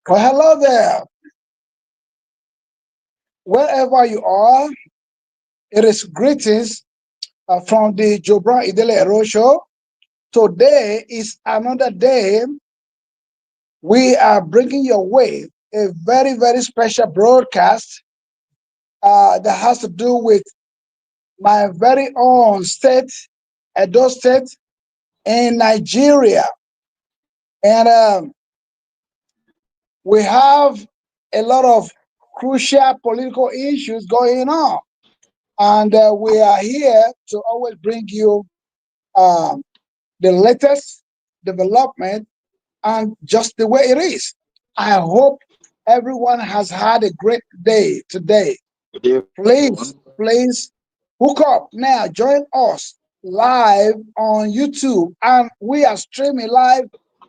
Well, hello there. Wherever you are, it is greetings from the Idele-Ero show. Today is another day. We are bringing your way a very, very special broadcast that has to do with my very own state, Edo State, in Nigeria. And we have a lot of crucial political issues going on. And we are here to always bring you um, the latest development and just the way it is. I hope everyone has had a great day today. Please hook up now. Join us live on YouTube, and we are streaming live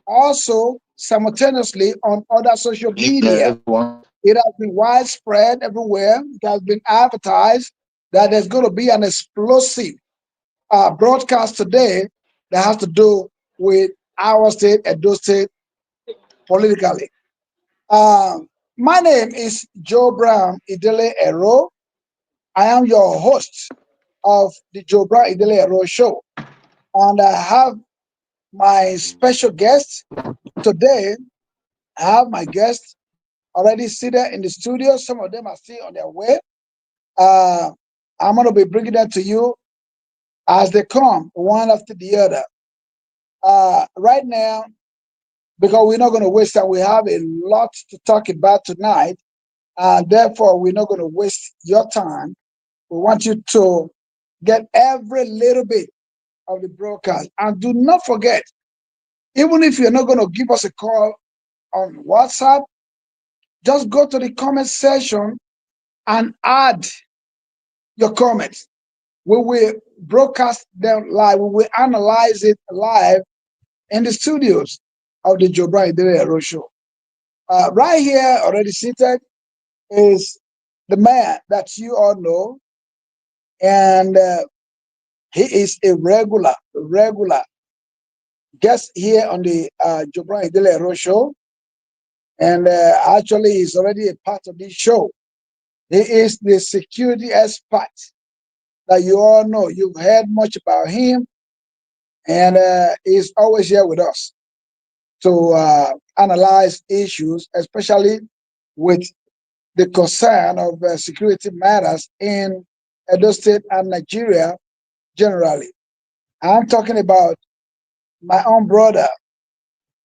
also simultaneously on other social media. It has been widespread everywhere. It has been advertised that there's going to be an explosive broadcast today that has to do with our state, Edo State, politically. My name is Joe Brown Idele-Ero. I am your host of the Joe Brown Idele-Ero show. And I have my special guest today. I have my guests already seated in the studio. Some of them are still on their way. Uh, I'm going to be bringing them to you as they come, one after the other. Right now, because we're not going to waste time, we have a lot to talk about tonight. Therefore, we're not going to waste your time. We want you to get every little bit of the broadcast. And do not forget, even if you're not going to give us a call on WhatsApp, just go to the comment section and add your comments. We will broadcast them live. We will analyze it live in the studios of the Joe Brown Idele-Ero show. Right here, already seated, is the man that you all know, and he is a regular guest here on the Joe Brown Idele-Ero show, and actually he's already a part of this show. He is the security expert that you all know. You've heard much about him, and he's always here with us to analyze issues, especially with the concern of security matters in Edo State and Nigeria generally. I'm talking about my own brother,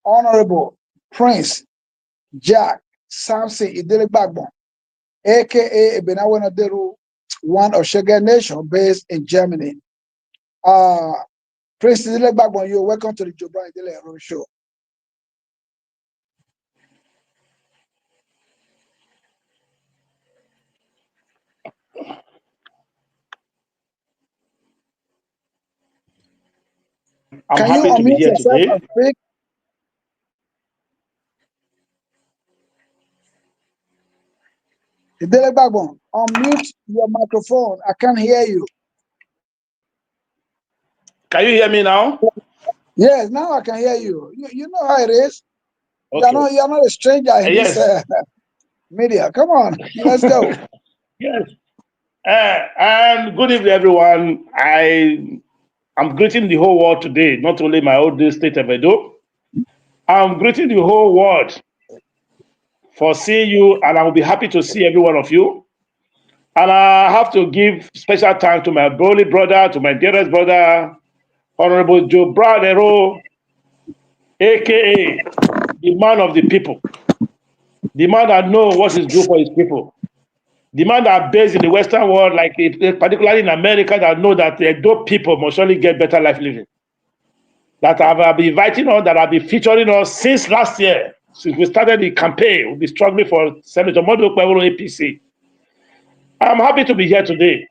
Honorable Prince Jack Samson Idele-Bagbon, aka Ebenawenaderu, one of Shege Nation based in Germany. Prince Idele-Bagbon, you're welcome to the Joe Brown Idele-Ero show. I'm Can you happy to be unmute here yourself today. and speak? Idele-Bagbon, unmute your microphone. I can't hear you. Can you hear me now? Yes, now I can hear you. You know how it is. Okay. You're not a stranger in Yes. this media. Come on, let's go. Yes. And good evening, everyone. I'm greeting the whole world today, not only my old state of Edo. I'm greeting the whole world for seeing you, and I will be happy to see every one of you. And I have to give special thanks to my holy brother, to my dearest brother, Honorable Joe Brown Ero, aka the man of the people, the man that knows what is good for his people. The man that are based in the Western world, like particularly in America, that know that the Edo people must surely get better life living. That have been inviting us, that have been featuring us since last year, since we started the campaign. We'll be struggling for Senator Modu Kwewolo APC. I'm happy to be here today.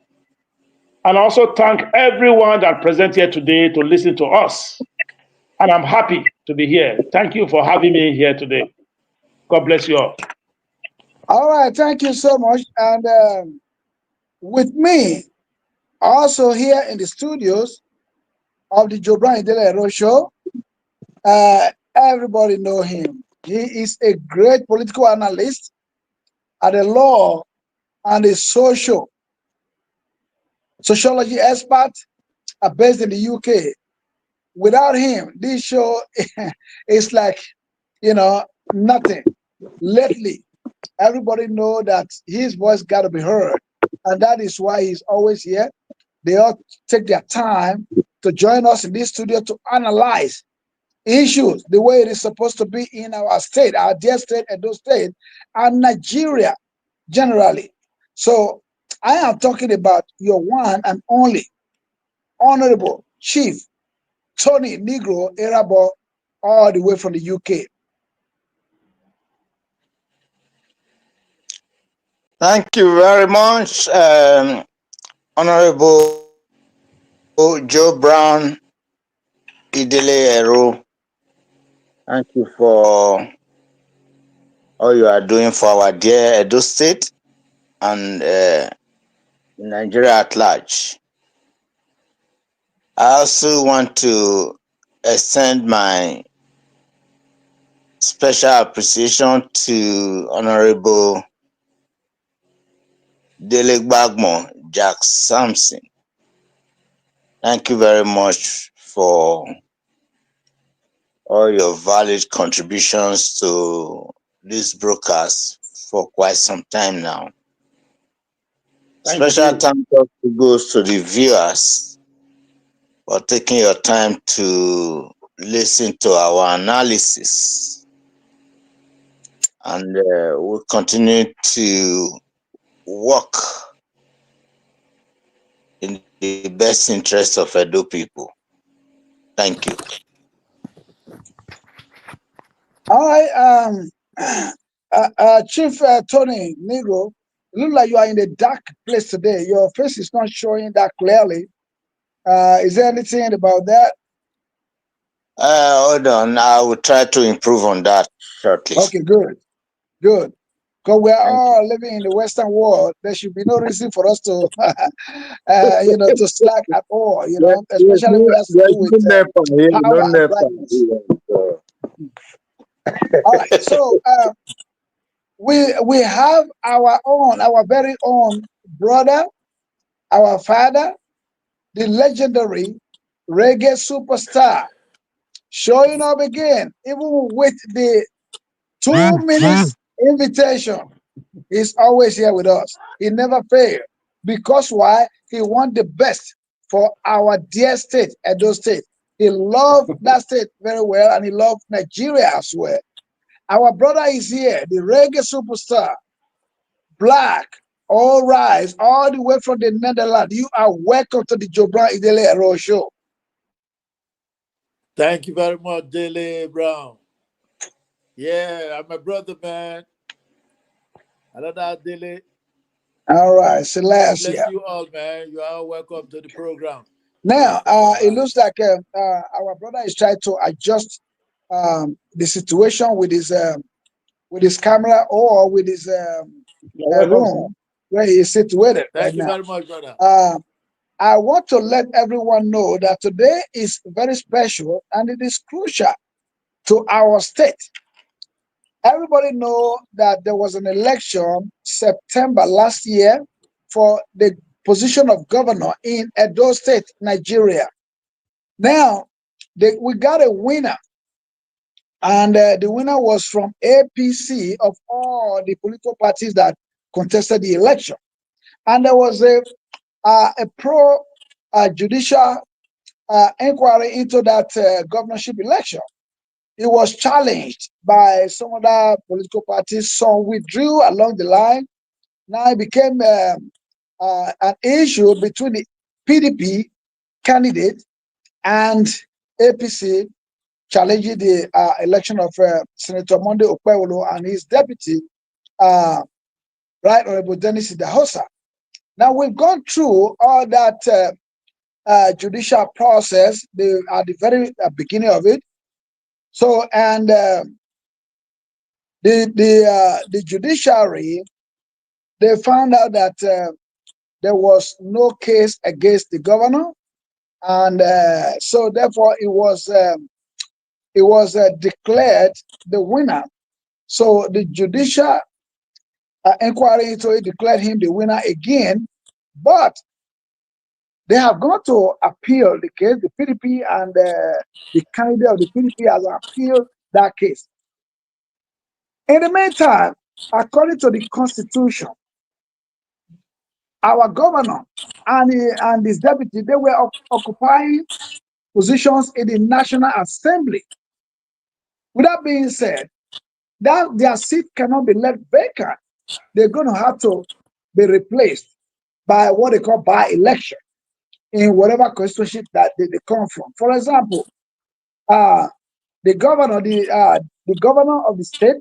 And I also thank everyone that present here today to listen to us. And I'm happy to be here. Thank you for having me here today. God bless you all. All right, thank you so much. And with me, also here in the studios of the Joe Brown Idele-Ero show, everybody know him. He is a great political analyst at the law and a sociology expert based in the UK. Without him, this show is like, nothing. Lately, everybody know that his voice got to be heard, and that is why he's always here. They all take their time to join us in this studio to analyze issues the way it is supposed to be in our state, our dear state, Edo State, and Nigeria generally. So I am talking about your one and only Honorable Chief Tony Negro Erabo, all the way from the UK. Thank you very much, Honorable Joe Brown Idele-Ero. Thank you for all you are doing for our dear Edo State and Nigeria at large. I also want to extend my special appreciation to Honorable Dele Jack Sampson. Thank you very much for all your valid contributions to this broadcast for quite some time now. Special thanks goes to the viewers for taking your time to listen to our analysis. And we'll continue to work in the best interest of Edo people. Thank you. All right, Chief Tony Negro, it looks like you are in a dark place today. Your face is not showing that clearly. Is there anything about that? Hold on, I will try to improve on that shortly. Okay, good. Because we are all living in the Western world. There should be no reason for us to, to slack at all. Especially when it has to do with power and brightness. All right, so we have our very own brother, our father, the legendary reggae superstar, showing up again, even with the 2 minutes invitation. He's always here with us. He never failed. Because why? He want the best for our dear state, Edo State. He loved that state very well, and he loved Nigeria as well. Our brother is here, the reggae superstar, Black, all rise, all the way from the Netherlands. You are welcome to the Jobran Idele-Ero show. Thank you very much, Dele Brown. Yeah, I'm a brother, man. I love that, Dele. All right, Celeste. Bless you all, man. You are welcome to the program. Now, it looks like our brother is trying to adjust the situation with his camera or with his room where he is situated. Thank you very much, brother. I want to let everyone know that today is very special and it is crucial to our state. Everybody know that there was an election September last year for the position of governor in Edo State, Nigeria. Now, we got a winner, and the winner was from APC of all the political parties that contested the election. And there was a pro-judicial inquiry into that governorship election. It was challenged by some other political parties. Some withdrew along the line. Now it became an issue between the PDP candidate and APC challenging the election of Senator Monday Okpewolo and his deputy, Right Honorable Dennis Idahosa. Now we've gone through all that judicial process at the very beginning of it. So, and the judiciary, they found out that there was no case against the governor, and so therefore it was declared the winner So the judicial inquiry into it declared him the winner again, but they have gone to appeal the case. The PDP and the candidate of the PDP has appealed that case. In the meantime, according to the Constitution, our governor and his deputy, they were occupying positions in the National Assembly. With that being said, that their seat cannot be left vacant. They're going to have to be replaced by what they call by-election in whatever constituency that they come from. For example, the governor of the state,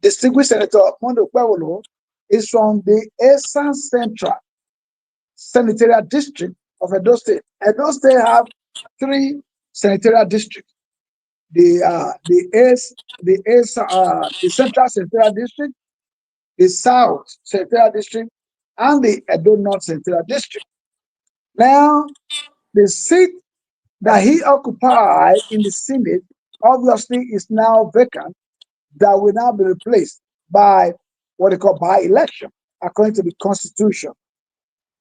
distinguished Senator Mondo Kwewolo, is from the Edo Central Senatorial District of Edo State. Edo State have 3 senatorial districts: the Central Senatorial District, the South Senatorial District, and the Edo North Senatorial District. Now, the seat that he occupied in the Senate obviously is now vacant, that will now be replaced by what they call by-election, according to the Constitution.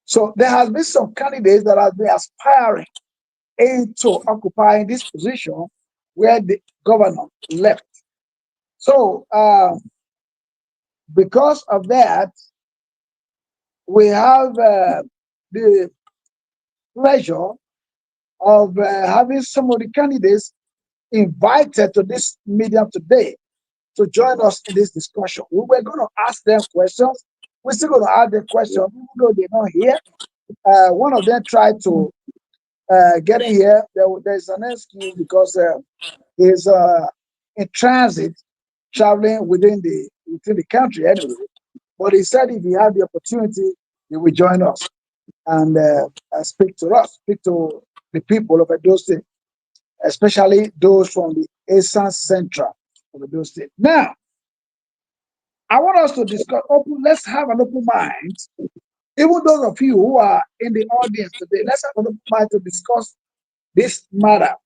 So there has been some candidates that have been aspiring into occupying this position where the governor left. So because of that, we have the pleasure of having some of the candidates invited to this medium today to join us in this discussion. We were going to ask them questions. We're still going to ask them questions, even though they're not here. One of them tried to get in here. There's an excuse because he's in transit, traveling within the country anyway. But he said if he had the opportunity, he would join us and speak to the people of Edo State, especially those from the Edo Central of Edo State. Now, I want us to discuss let's have an open mind. Even those of you who are in the audience today, let's have an open mind to discuss this matter.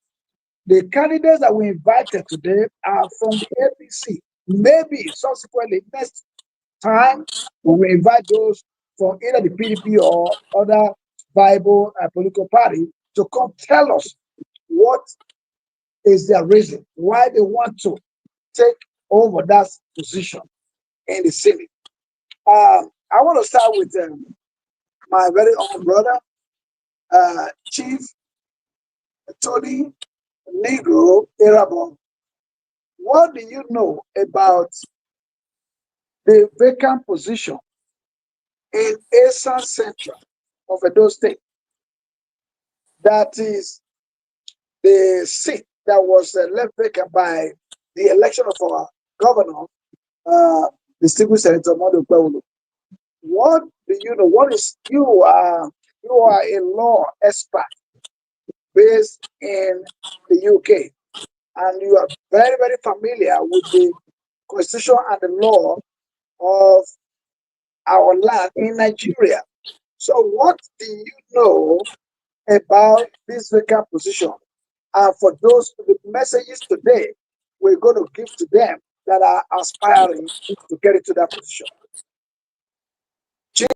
The candidates that we invited today are from the APC. Maybe subsequently next time we will invite those from either the PDP or other viable political party to come tell us what is their reason, why they want to take over that position in the Senate. I want to start with my very own brother, Chief Tony Negro Erabo. What do you know about the vacant position in Edo Central of Edo State? That is the seat that was left vacant by the election of our governor, distinguished Senator Mondo Kwewolo. What do you know? You are a law expert based in the UK, and you are very, very familiar with the constitution and the law of our land in Nigeria. So what do you know about this vacant position? And for those the messages today we're going to give to them that are aspiring to get into that position. Chief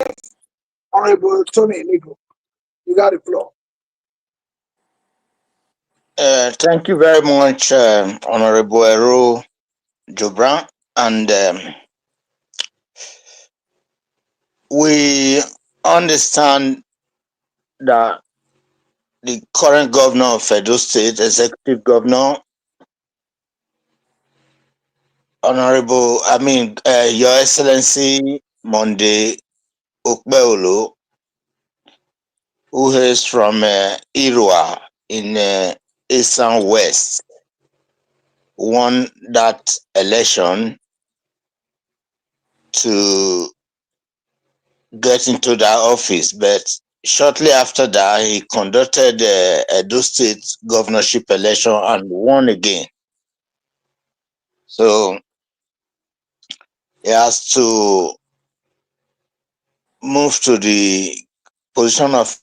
Honorable Tony Negro, you got the floor. Thank you very much, Honorable Ero Jobran. And we understand that the current governor of Edo State, executive governor, Your Excellency Monday Okbeolo, who is from Irua in Eastern West, won that election to get into that office. But shortly after that, he conducted the Edo State governorship election and won again. So he has to move to the position of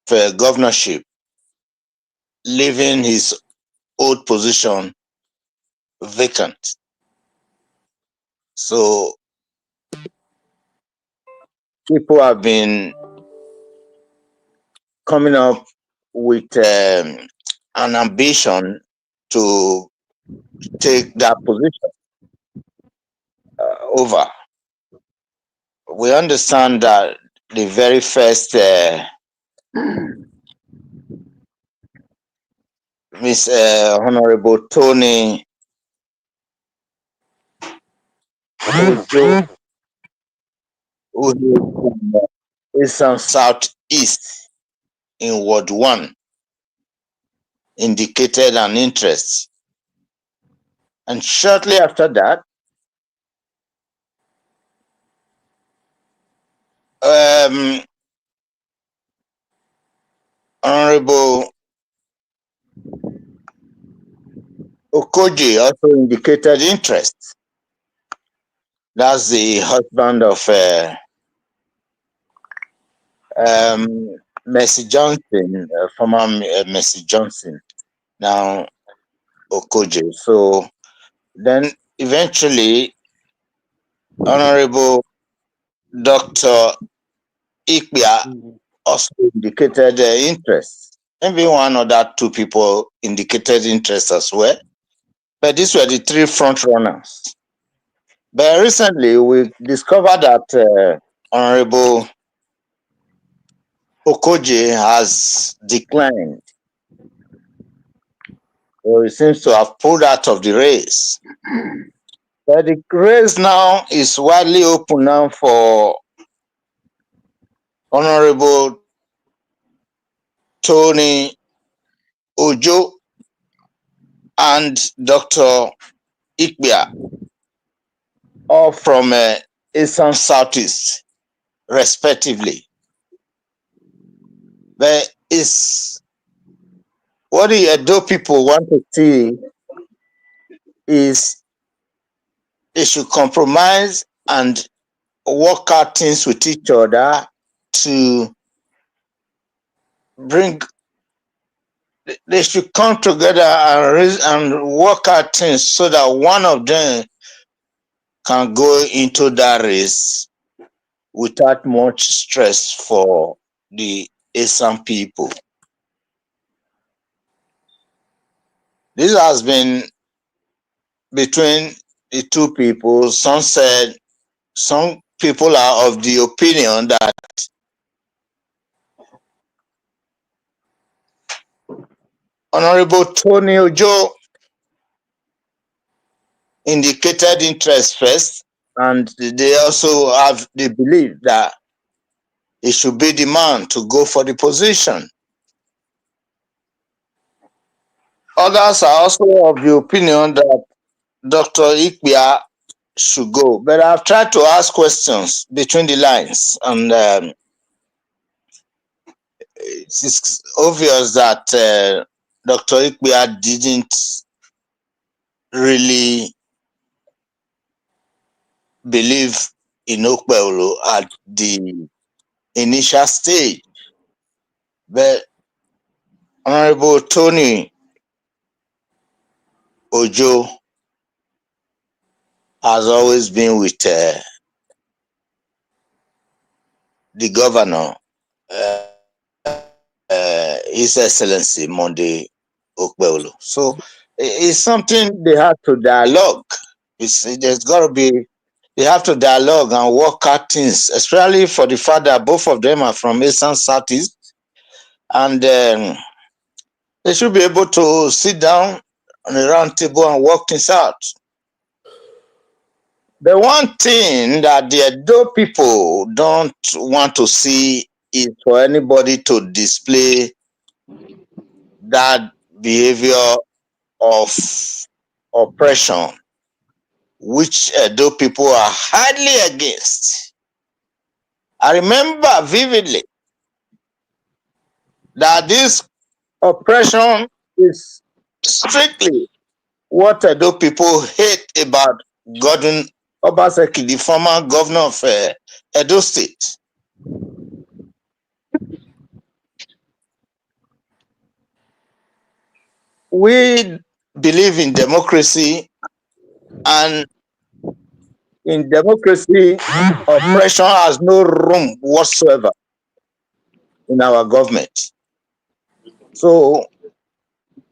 governorship, leaving his old position vacant. So people have been coming up with an ambition to take that position over. We understand that the very first Miss Honorable Tony Ojo, who is from Eastern Southeast in Ward 1, indicated an interest. And shortly after that, Honorable Okoji also indicated interest. That's the husband of Mercy Johnson, former Mercy Johnson, now Okoji. So then eventually, Honorable Dr. Ikbia also indicated interest. Maybe one or that two people indicated interest as well. But these were the three front runners. But recently, we discovered that Honorable Okoji has declined. So he seems to have pulled out of the race. But the race now is widely open now for Honorable Tony Ojo and Dr. Ikbia, all from Eastern Southeast, respectively. But it's what the Edo people want to see is they should compromise and work out things with each other to bring. They should come together and work out things so that one of them can go into that race without much stress for the Eastern people. This has been between the two people. Some people are of the opinion that Honorable Tony Ojo indicated interest first, and they also have the belief that he should be the man to go for the position. Others are also of the opinion that Dr. Ikbia should go, but I've tried to ask questions between the lines, and it's obvious that Dr. Ikbia didn't really believe in Okpebholo at the initial stage. But Honorable Tony Ojo has always been with the governor, His Excellency Monday Okpebholo. So it's something they have to dialogue. There's got to be, they have to dialogue and work out things, especially for the fact that both of them are from Eastern Southeast, and they should be able to sit down on a round table and work things out. The one thing that the Edo people don't want to see is for anybody to display that behavior of oppression, which Edo people are highly against. I remember vividly that this oppression is strictly what Edo people hate about Godwin Obaseki, the former governor of Edo State. We believe in democracy And in democracy, oppression has no room whatsoever in our government. So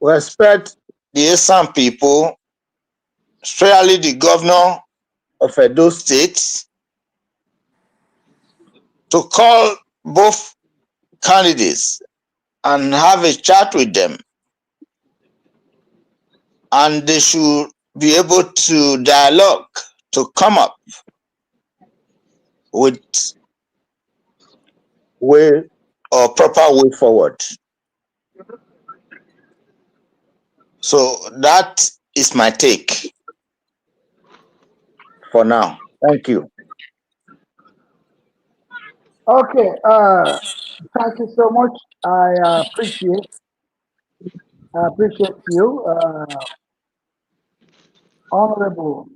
we expect the Esan people, especially the governor of Edo State, to call both candidates and have a chat with them. And they should be able to dialogue, to come up with way or proper way forward. So that is my take for now. Thank you. Okay. Thank you so much. I appreciate you, Honorable.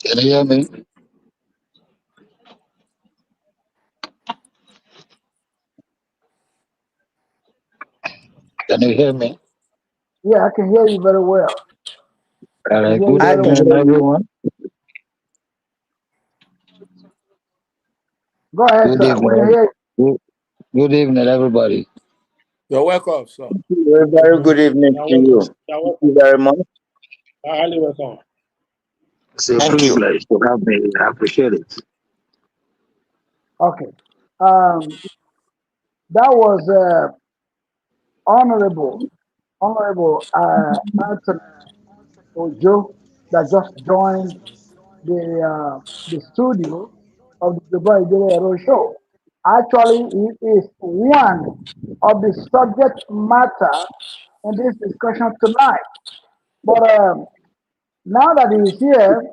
Can you hear me? Can you hear me? Yeah, I can hear you very well. All right. Hear you Good I very can well. evening, hear you. everyone. Go ahead, Good sir. We can evening. hear you. Good evening, everybody. You're welcome, sir. A very good evening to you. Thank you very much. Highly welcome. It's a Thank you. privilege to have me. I appreciate it. Okay. That was Honorable Anthony Ojo that just joined the studio of the Idele-Ero show. Actually, he is one of the subject matter in this discussion tonight. But now that he is here,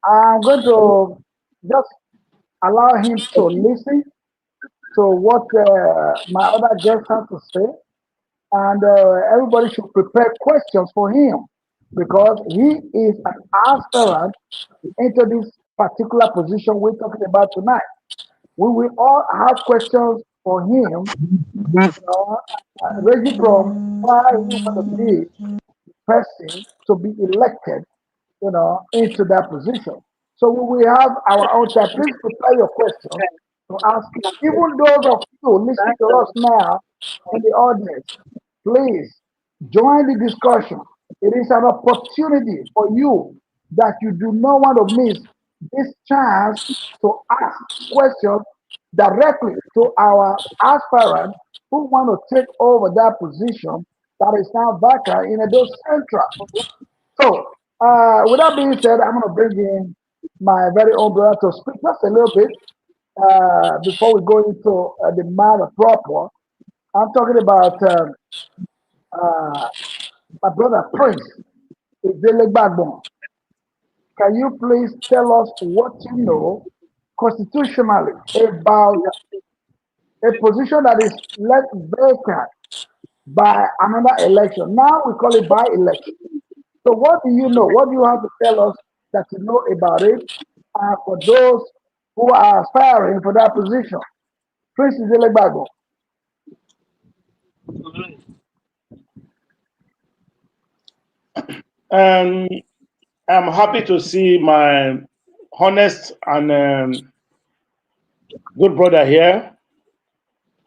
I'm going to just allow him to listen to what my other guests have to say, and everybody should prepare questions for him because he is an aspirant into this particular position we're talking about tonight. We will all have questions for him, ranging from why he want to be the person to be elected, into that position. So we will have our own time. Please prepare your questions to ask him. Even those of you listening to us now in the audience, please join the discussion. It is an opportunity for you that you do not want to miss this chance to ask questions directly to our aspirant who want to take over that position that is now vacant in Edo Central. So, with that being said, I'm going to bring in my very own brother to speak just a little bit before we go into the matter proper. I'm talking about uh, my brother Prince Idele-Ero. Can you please tell us what you know constitutionally about a position that is left vacant by another election? Now we call it by election. So what do you know? What do you have to tell us that you know about it for those who are aspiring for that position? Prince Idele-Ero. Um, I'm happy to see my honest and good brother here,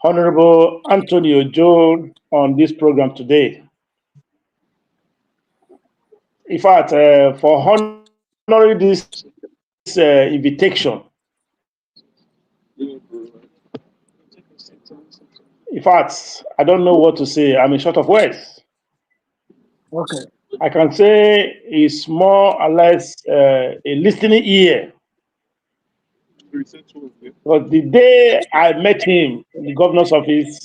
Honorable Antonio Joe, on this program today. In fact, for honoring this invitation, in fact, I don't know what to say. I'm in short of words. Okay. I can say it's more or less a listening ear. But the day I met him in the governor's office,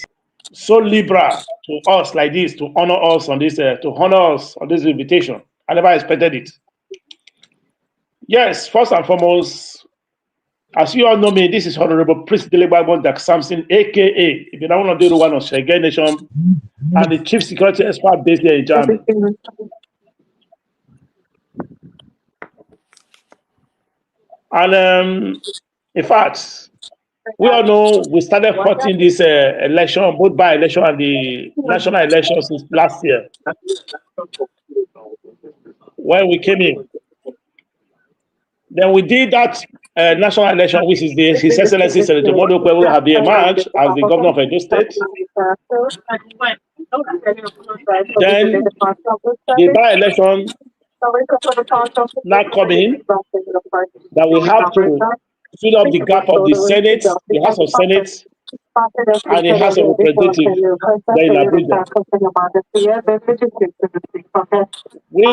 so liberal to us like this, to honor us on this, invitation. I never expected it. Yes, first and foremost, as you all know me, this is Honorable Prince Idele-Ero Dak Samson, aka if you don't want to do one of Shege Nation, and the chief security expert based here in Germany. And in fact, We all know we started fighting this election, both by election and the national election since last year when we came in. Then we did that national election, which is His Excellency Senator Modo Pueblo have emerged as the governor of Edo State. Then the by-election now coming that we have to fill up the gap of the Senate, the House of Senate, and the House of Representatives there in Abuja. We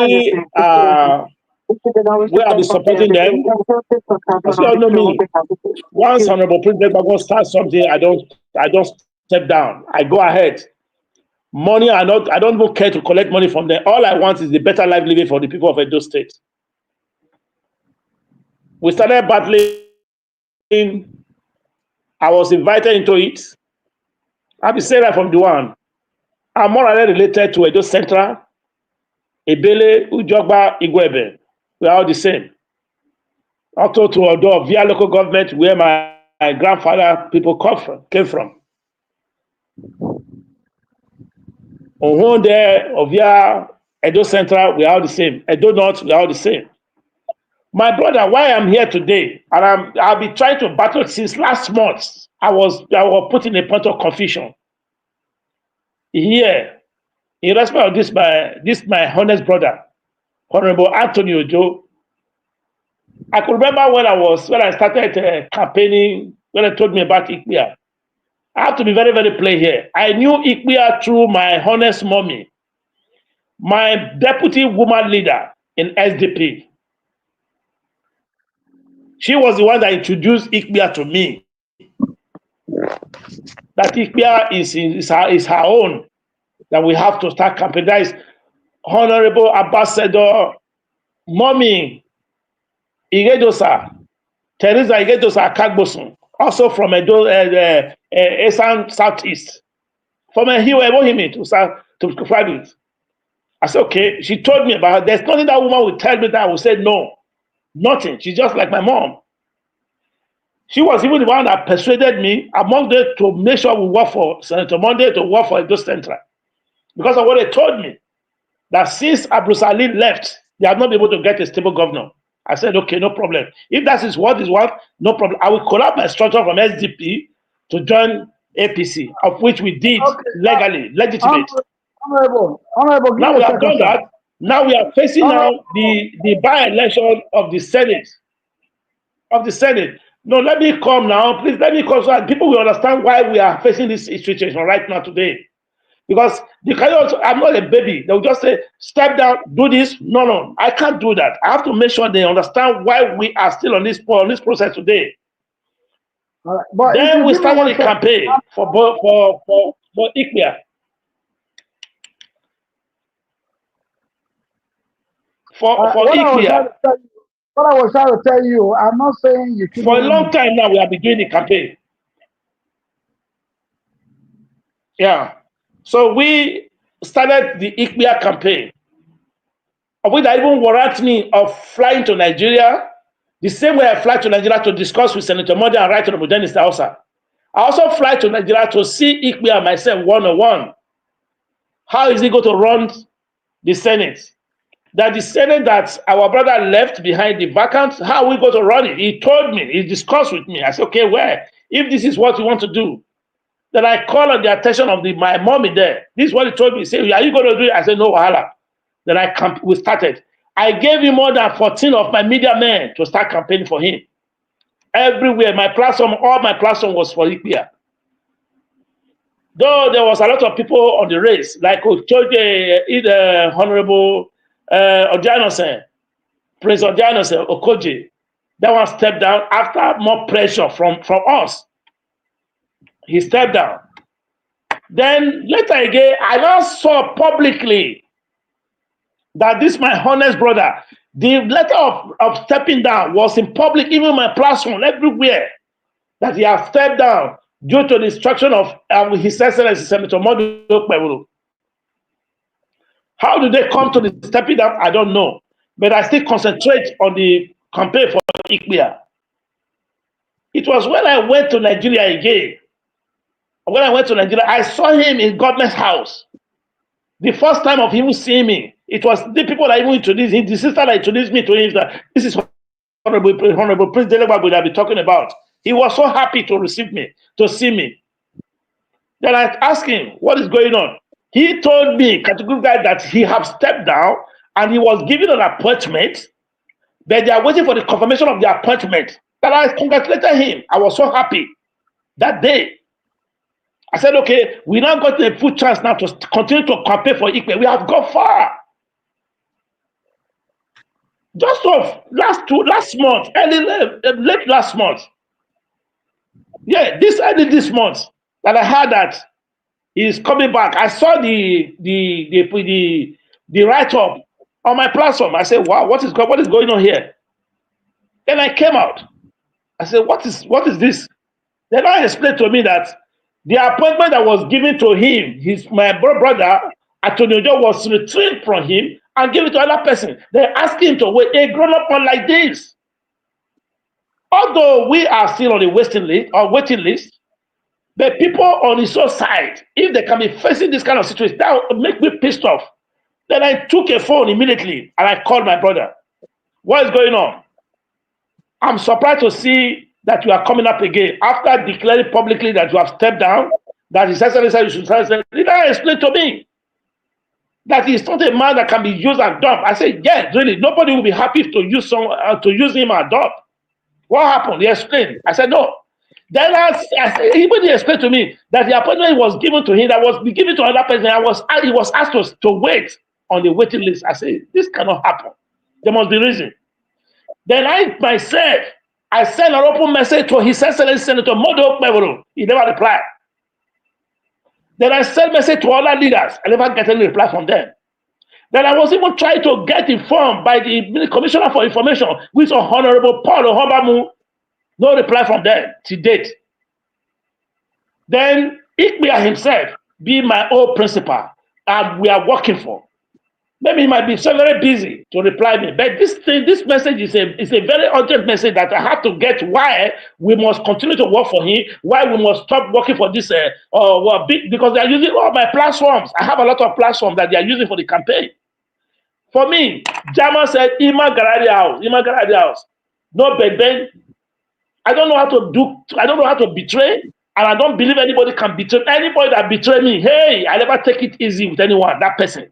have been supporting them. As you all know me, once Honorable President Bagon starts something, I don't step down. I go ahead. Money, I don't even care to collect money from them. All I want is the better life living for the people of Edo State. We started battling. I was invited into it. I'll be saying that from the one. I'm more or less related to Edo Central, Ebele, Ujogba, Igwebe. We are all the same. Also to Odo via local government, where my grandfather people came from. Ohonde, Ovia, Edo Central, we are all the same. Edo North, we are all the same. My brother, why I'm here today, and I've been trying to battle since last month. I was put in a point of confusion. Here, in respect of this my honest brother, Honorable Anthony Ojo. I could remember when I started campaigning, when I told me about Ikpia. I have to be very, very plain here. I knew Ikpia through my honest mommy, my deputy woman leader in SDP. She was the one that introduced Ikpia to me. That Ikpia is her own, that we have to start campaigning. That is Honorable Ambassador Mommy Igedosa, Teresa Igedosa Kagbosun, also from Edo, Esan Southeast. From a hill above him to Friday. I said, okay. She told me about her. There's nothing that woman would tell me that I would say no. Nothing. She's just like my mom. She was even the one that persuaded me among them to make sure we work for Senator Monday, to work for Edo Central. Because of what they told me, that since Abdul Salim left, they have not been able to get a stable governor. I said, okay, no problem. If that is what is what, no problem. I will collapse my structure from SDP to join APC, of which we did legally, legitimate. Honorable, now we have done that. Now we are facing the by-election of the Senate. No, let me come now. Please let me come so that people will understand why we are facing this situation right now today. Because I'm not a baby. They'll just say, step down, do this. No, I can't do that. I have to make sure they understand why we are still on this process today. Right. Then we started a campaign for Ikpia. For Ikpia. What I was trying to tell you, I'm not saying you should. For a long time now, we have been doing the campaign. Yeah. So we started the Ikpia campaign, of which I even warrant me of flying to Nigeria, the same way I fly to Nigeria to discuss with Senator Modi and Right Honorable Dennis Dausa. I also fly to Nigeria to see Ikpia myself one-on-one. How is he going to run the Senate? That the Senate that our brother left behind the vacant, how are we going to run it? He told me, he discussed with me. I said, okay, where? If this is what you want to do, then I called on the attention of my mommy there. This is what he told me. He said, are you going to do it? I said, no, wahala. Then we started. I gave him more than 14 of my media men to start campaigning for him. Everywhere, my platform, all my platform was for Ikpia. Though there was a lot of people on the race, like Honorable Odianosen, Prince Odianosen, Okoje. That one stepped down after more pressure from us. He stepped down. Then later again, I now saw publicly that this my honest brother, the letter of stepping down was in public, even my platform, everywhere, that he has stepped down due to the instruction of His Excellency Senator Modu Okpebulu. How do they come to the stepping down? I don't know. But I still concentrate on the campaign for Ikpia. It was when I went to Nigeria again. When I went to Nigeria, I saw him in government's house. The first time of him seeing me, it was the people that even introduced him, the sister that introduced me to him, that this is Honorable Prince Idele-Ero that I'll be talking about. He was so happy to receive me, to see me. Then I asked him, what is going on? He told me, categorically, that he had stepped down and he was given an appointment, but they are waiting for the confirmation of the appointment. That I congratulated him. I was so happy that day. I said, okay, we now got a full chance now to continue to campaign for Ikpe. We have gone far. Just last month, late last month. Yeah, this month that I heard that he's coming back. I saw the write-up on my platform. I said, wow, what is going on here? Then I came out. I said, what is this? Then I explained to me that the appointment that was given to him, my brother, Antonio, was retrieved from him and gave it to another person. They asked him to wait a grown-up man like this. Although we are still on the waiting list, the people on his own side, if they can be facing this kind of situation, that would make me pissed off. Then I took a phone immediately and I called my brother. What is going on? I'm surprised to see that you are coming up again after declaring publicly that you have stepped down, that His Excellency you should start. Did I explain to me that he's not a man that can be used as dump? I said, yes, really, nobody will be happy to use him as dump. What happened? He explained. I said, no. Then he explained to me that the appointment was given to him, that was given to another person. He was asked to wait on the waiting list. I said, this cannot happen. There must be reason. Then I myself, I sent an open message to His Excellency Senator Modo Pevoro. He never replied. Then I sent message to other leaders. I never get any reply from them. Then I was even trying to get informed by the Commissioner for Information, which is Honorable Paul Ohobamu. No reply from them to date. Then Ikpe himself, be my old principal, and we are working for. Maybe he might be so very busy to reply me, but this message is a very urgent message that I have to get. Why we must continue to work for him? Why we must stop working for this? Because they are using all my platforms. I have a lot of platforms that they are using for the campaign. For me, Jama said, "Ima Garadi house, no Ben. I don't know how to do. I don't know how to betray, and I don't believe anybody can betray anybody that betray me. Hey, I never take it easy with anyone. That person."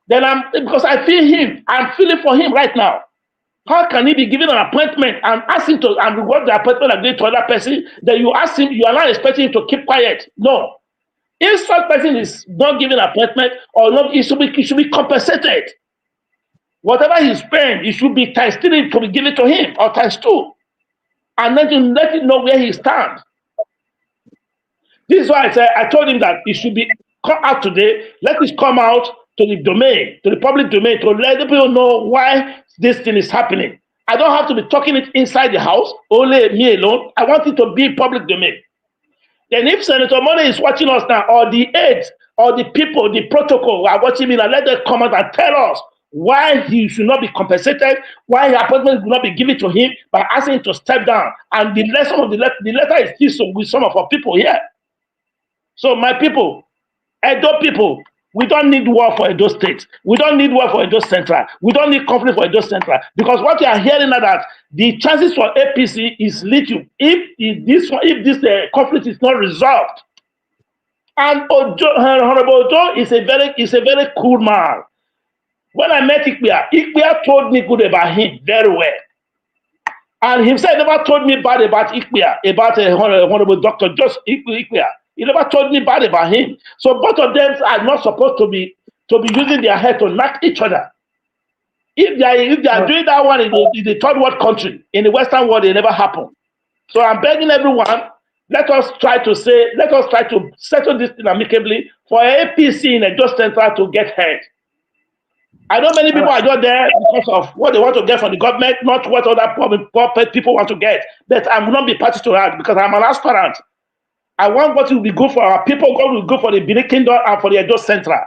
Then because I feel him, I'm feeling for him right now. How can he be given an appointment and ask him to and reward the appointment and give it to another person? Then you ask him, you are not expecting him to keep quiet. No. If such person is not given an appointment or not, he should be compensated. Whatever he's paying, it should be times 3 to be given to him, or times 2. And then to let him know where he stands. This is why I told him that it should be come out today. Let it come out to the domain, to the public domain, to let the people know why this thing is happening. I don't have to be talking it inside the house, only me alone. I want it to be public domain. Then if Senator Money is watching us now, or the aides, or the people, the protocol who are watching me now, let them come out and tell us why he should not be compensated, why the appointment will not be given to him by asking him to step down. And the letter is still with some of our people here. So my people, Edo people, we don't need war for Edo State. We don't need war for Edo Central. We don't need conflict for Edo Central. Because what we are hearing now that the chances for APC is little if this conflict is not resolved. And Honorable Ojo is a very cool man. When I met Ikpe told me good about him very well. And himself never told me bad about Ikpe, about Honorable Dr. Just Ikpe. He never told me bad about him. So both of them are not supposed to be using their head to knock each other. If they are doing that one in the third world country, in the Western world, it never happened. So I'm begging everyone, let us try to settle this thing amicably for APC in Edo Central to get heard. I know many people are just there because of what they want to get from the government, not what other people want to get. But I will not be party to that because I'm an aspirant. I want what will be good for our people, God will go for the Benin Kingdom and for the Edo Central.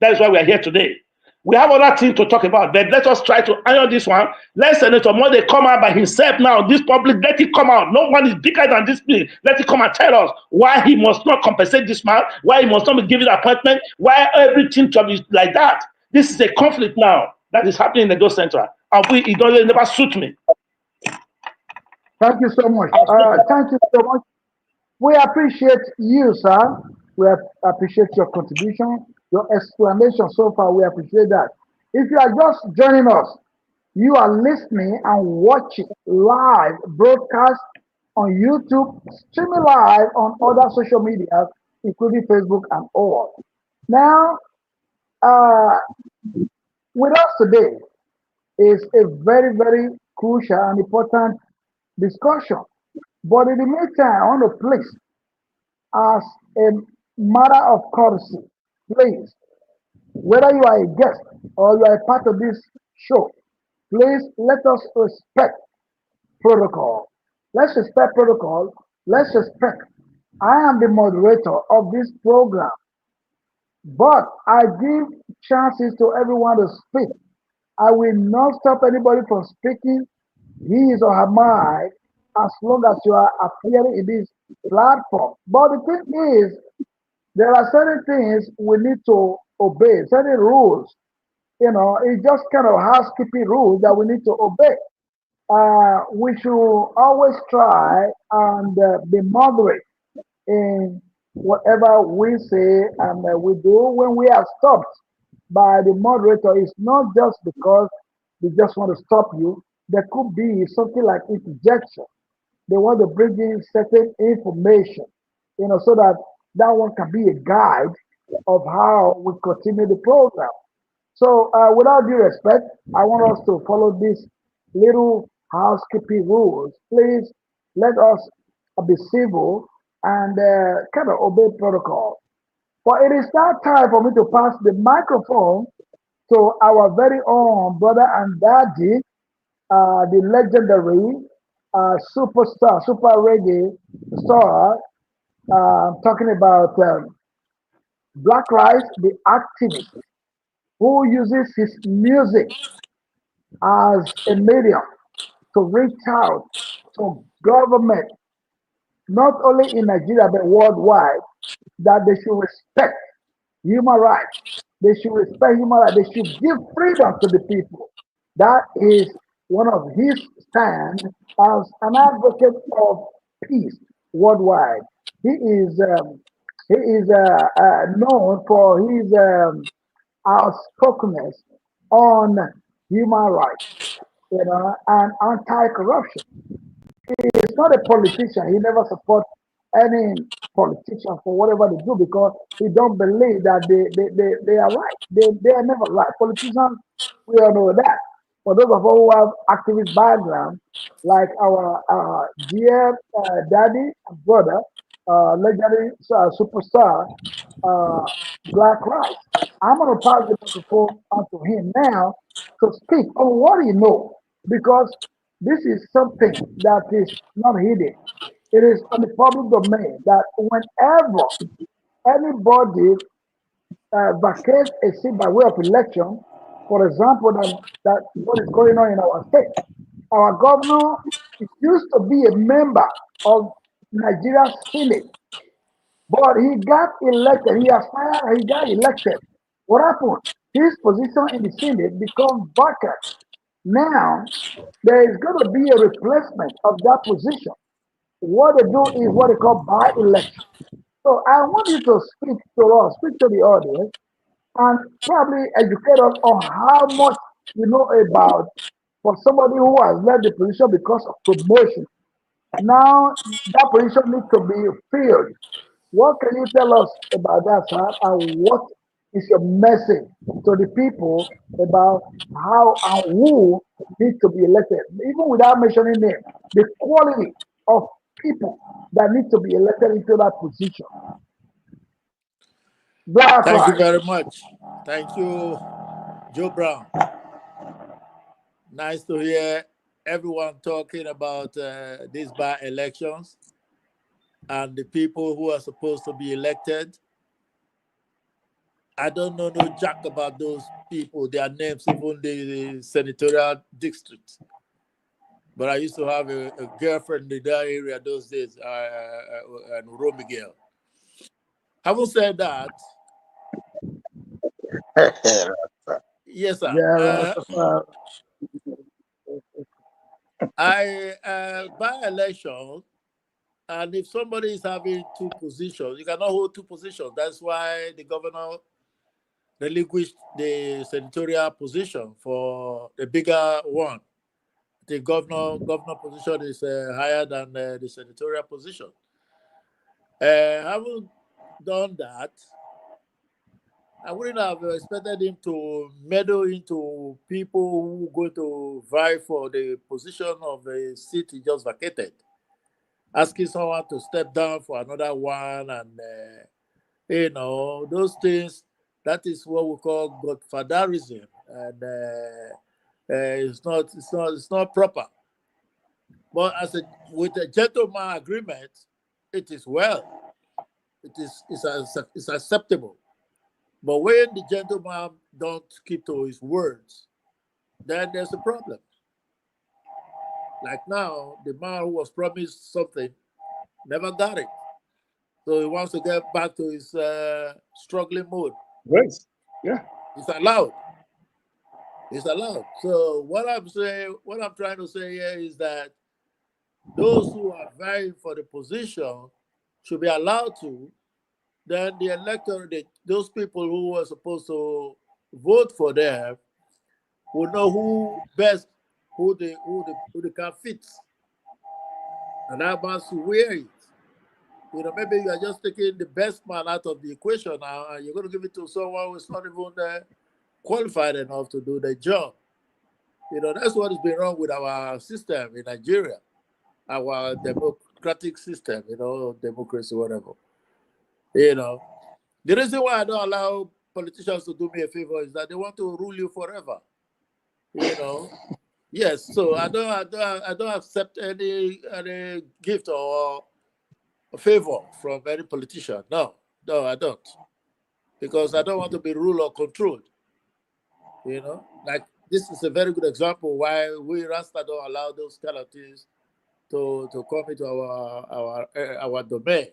That is why we are here today. We have other things to talk about, but let us try to iron this one. Let Senator Monday come out by himself now. This public, let it come out. No one is bigger than this thing. Let it come and tell us why he must not compensate this man, why he must not be given appointment, why everything to be like that. This is a conflict now that is happening in Edo Central. And it doesn't never suit me. Thank you so much. Thank you so much. We appreciate you, sir. We appreciate your contribution, your explanation so far. We appreciate that. If you are just joining us, you are listening and watching live broadcast on YouTube, streaming live on other social media, including Facebook and all. Now, uh, with us today is a very, very crucial and important discussion. But in the meantime, I want to place as a matter of courtesy, please, whether you are a guest or you are a part of this show, please let us respect protocol. Let's respect protocol. Let's respect. I am the moderator of this program, but I give chances to everyone to speak. I will not stop anybody from speaking his or her mind as long as you are appearing in this platform. But the thing is, there are certain things we need to obey, certain rules. It's just kind of housekeeping rules that we need to obey. We should always try and be moderate in whatever we say and we do. When we are stopped by the moderator, it's not just because they just want to stop you. There could be something like interjection. They want to bring in certain information, so that that one can be a guide of how we continue the program. So, without due respect, I want us to follow these little housekeeping rules. Please let us be civil and kind of obey protocol. But it is now time for me to pass the microphone to our very own brother and daddy, the legendary superstar, super reggae star, talking about Black Rice, the activist who uses his music as a medium to reach out to government, not only in Nigeria but worldwide, that they should respect human rights. They should respect human rights. They should give freedom to the people. That is one of his stand as an advocate of peace worldwide. He is known for his outspokenness on human rights, and anti-corruption. He's not a politician. He never supports any politician for whatever they do because he don't believe that they are right. They are never right. Politicians, we all know that. For those of us who have activist background, like our dear daddy and brother, legendary superstar, uh, Black Rice, I'm going to pass the microphone on to him now to speak on what he knows because this is something that is not hidden. It is on the public domain that whenever anybody vacates a seat by way of election, for example, that what is going on in our state, our governor used to be a member of Nigeria's Senate, but he got elected. He aspired, he got elected. What happened? His position in the Senate became vacant. Now, there is going to be a replacement of that position. What they do is what they call by-election. So I want you to speak to us, speak to the audience, and probably educate us on how much you know about for somebody who has left the position because of promotion. Now that position needs to be filled. What can you tell us about that, sir? And what is your message to the people about how and who needs to be elected, even without mentioning name, the quality of people that need to be elected into that position? Black Thank you Rice. very much. Thank you, Joe Brown. Nice to hear everyone talking about these by-elections and the people who are supposed to be elected. I don't know no jack about those people, their names, even the senatorial district. But I used to have a girlfriend in that area those days, and Romy girl. Having said that, yes, sir. Yeah, By election, and if somebody is having two positions, you cannot hold two positions. That's why the governor relinquished the senatorial position for the bigger one. The governor position is higher than the senatorial position. Having done that, I wouldn't have expected him to meddle into people who are going to vie for the position of the seat he just vacated, asking someone to step down for another one, and those things. That is what we call godfatherism, and it's not proper. But with a gentleman agreement, it is well. It's acceptable. But when the gentleman don't keep to his words, then there's a problem. Like now, the man who was promised something never got it. So he wants to get back to his struggling mode. Right. Yeah. It's allowed. It's allowed. So what I'm trying to say here is that those who are vying for the position should be allowed to. Then the electorate, those people who were supposed to vote for them, will know who they can fit, and that man should wear it. Maybe you are just taking the best man out of the equation now, and you're going to give it to someone who's not even qualified enough to do the job. That's what has been wrong with our system in Nigeria, our democratic system, democracy, whatever. The reason why I don't allow politicians to do me a favor is that they want to rule you forever. Yes. So I don't accept any gift or a favor from any politician. No, I don't, because I don't want to be ruled or controlled. Like this is a very good example why we Rasta don't allow those kind of things to come into our domain.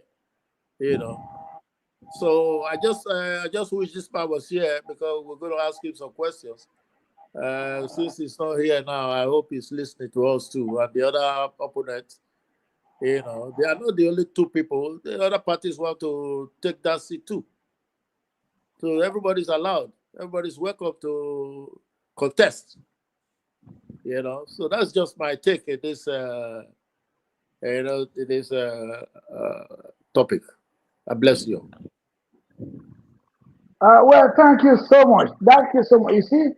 So I just wish this man was here, because we're going to ask him some questions. Since he's not here now, I hope he's listening to us too. And the other opponents, they are not the only two people. The other parties want to take that seat too. So everybody's allowed. Everybody's welcome to contest. So that's just my take in this topic. I bless you. Well, thank you so much. Thank you so much. You see,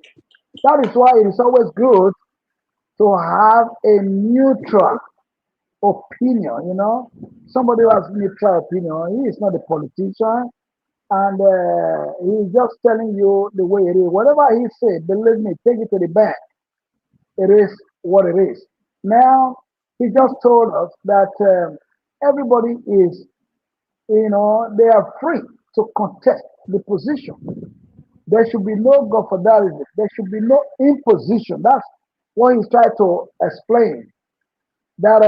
that is why it is always good to have a neutral opinion. Somebody who has neutral opinion. He is not a politician, and he's just telling you the way it is. Whatever he said, believe me, take it to the bank. It is what it is. Now, he just told us that everybody is, they are free to contest the position. There should be no godfatherism. There should be no imposition. That's what he's trying to explain. That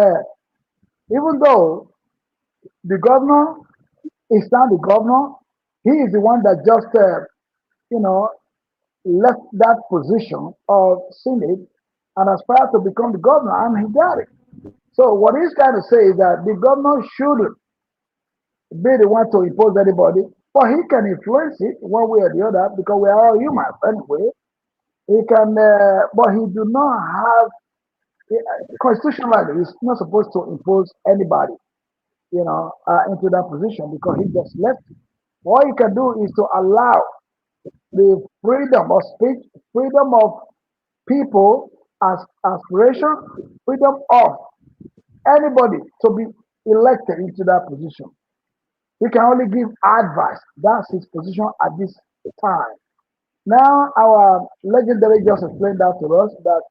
even though the governor is not the governor, he is the one that just, left that position of Senate and aspired to become the governor, and he got it. So what he's trying to say is that the governor shouldn't be the one to impose anybody, but he can influence it one way or the other, because we are all humans anyway. He can, but he do not have, constitutionally, he's not supposed to impose anybody, into that position, because he just left it. All he can do is to allow the freedom of speech, freedom of people as aspiration, freedom of anybody to be elected into that position. He can only give advice. That's his position at this time. Now, our legendary just explained that to us that,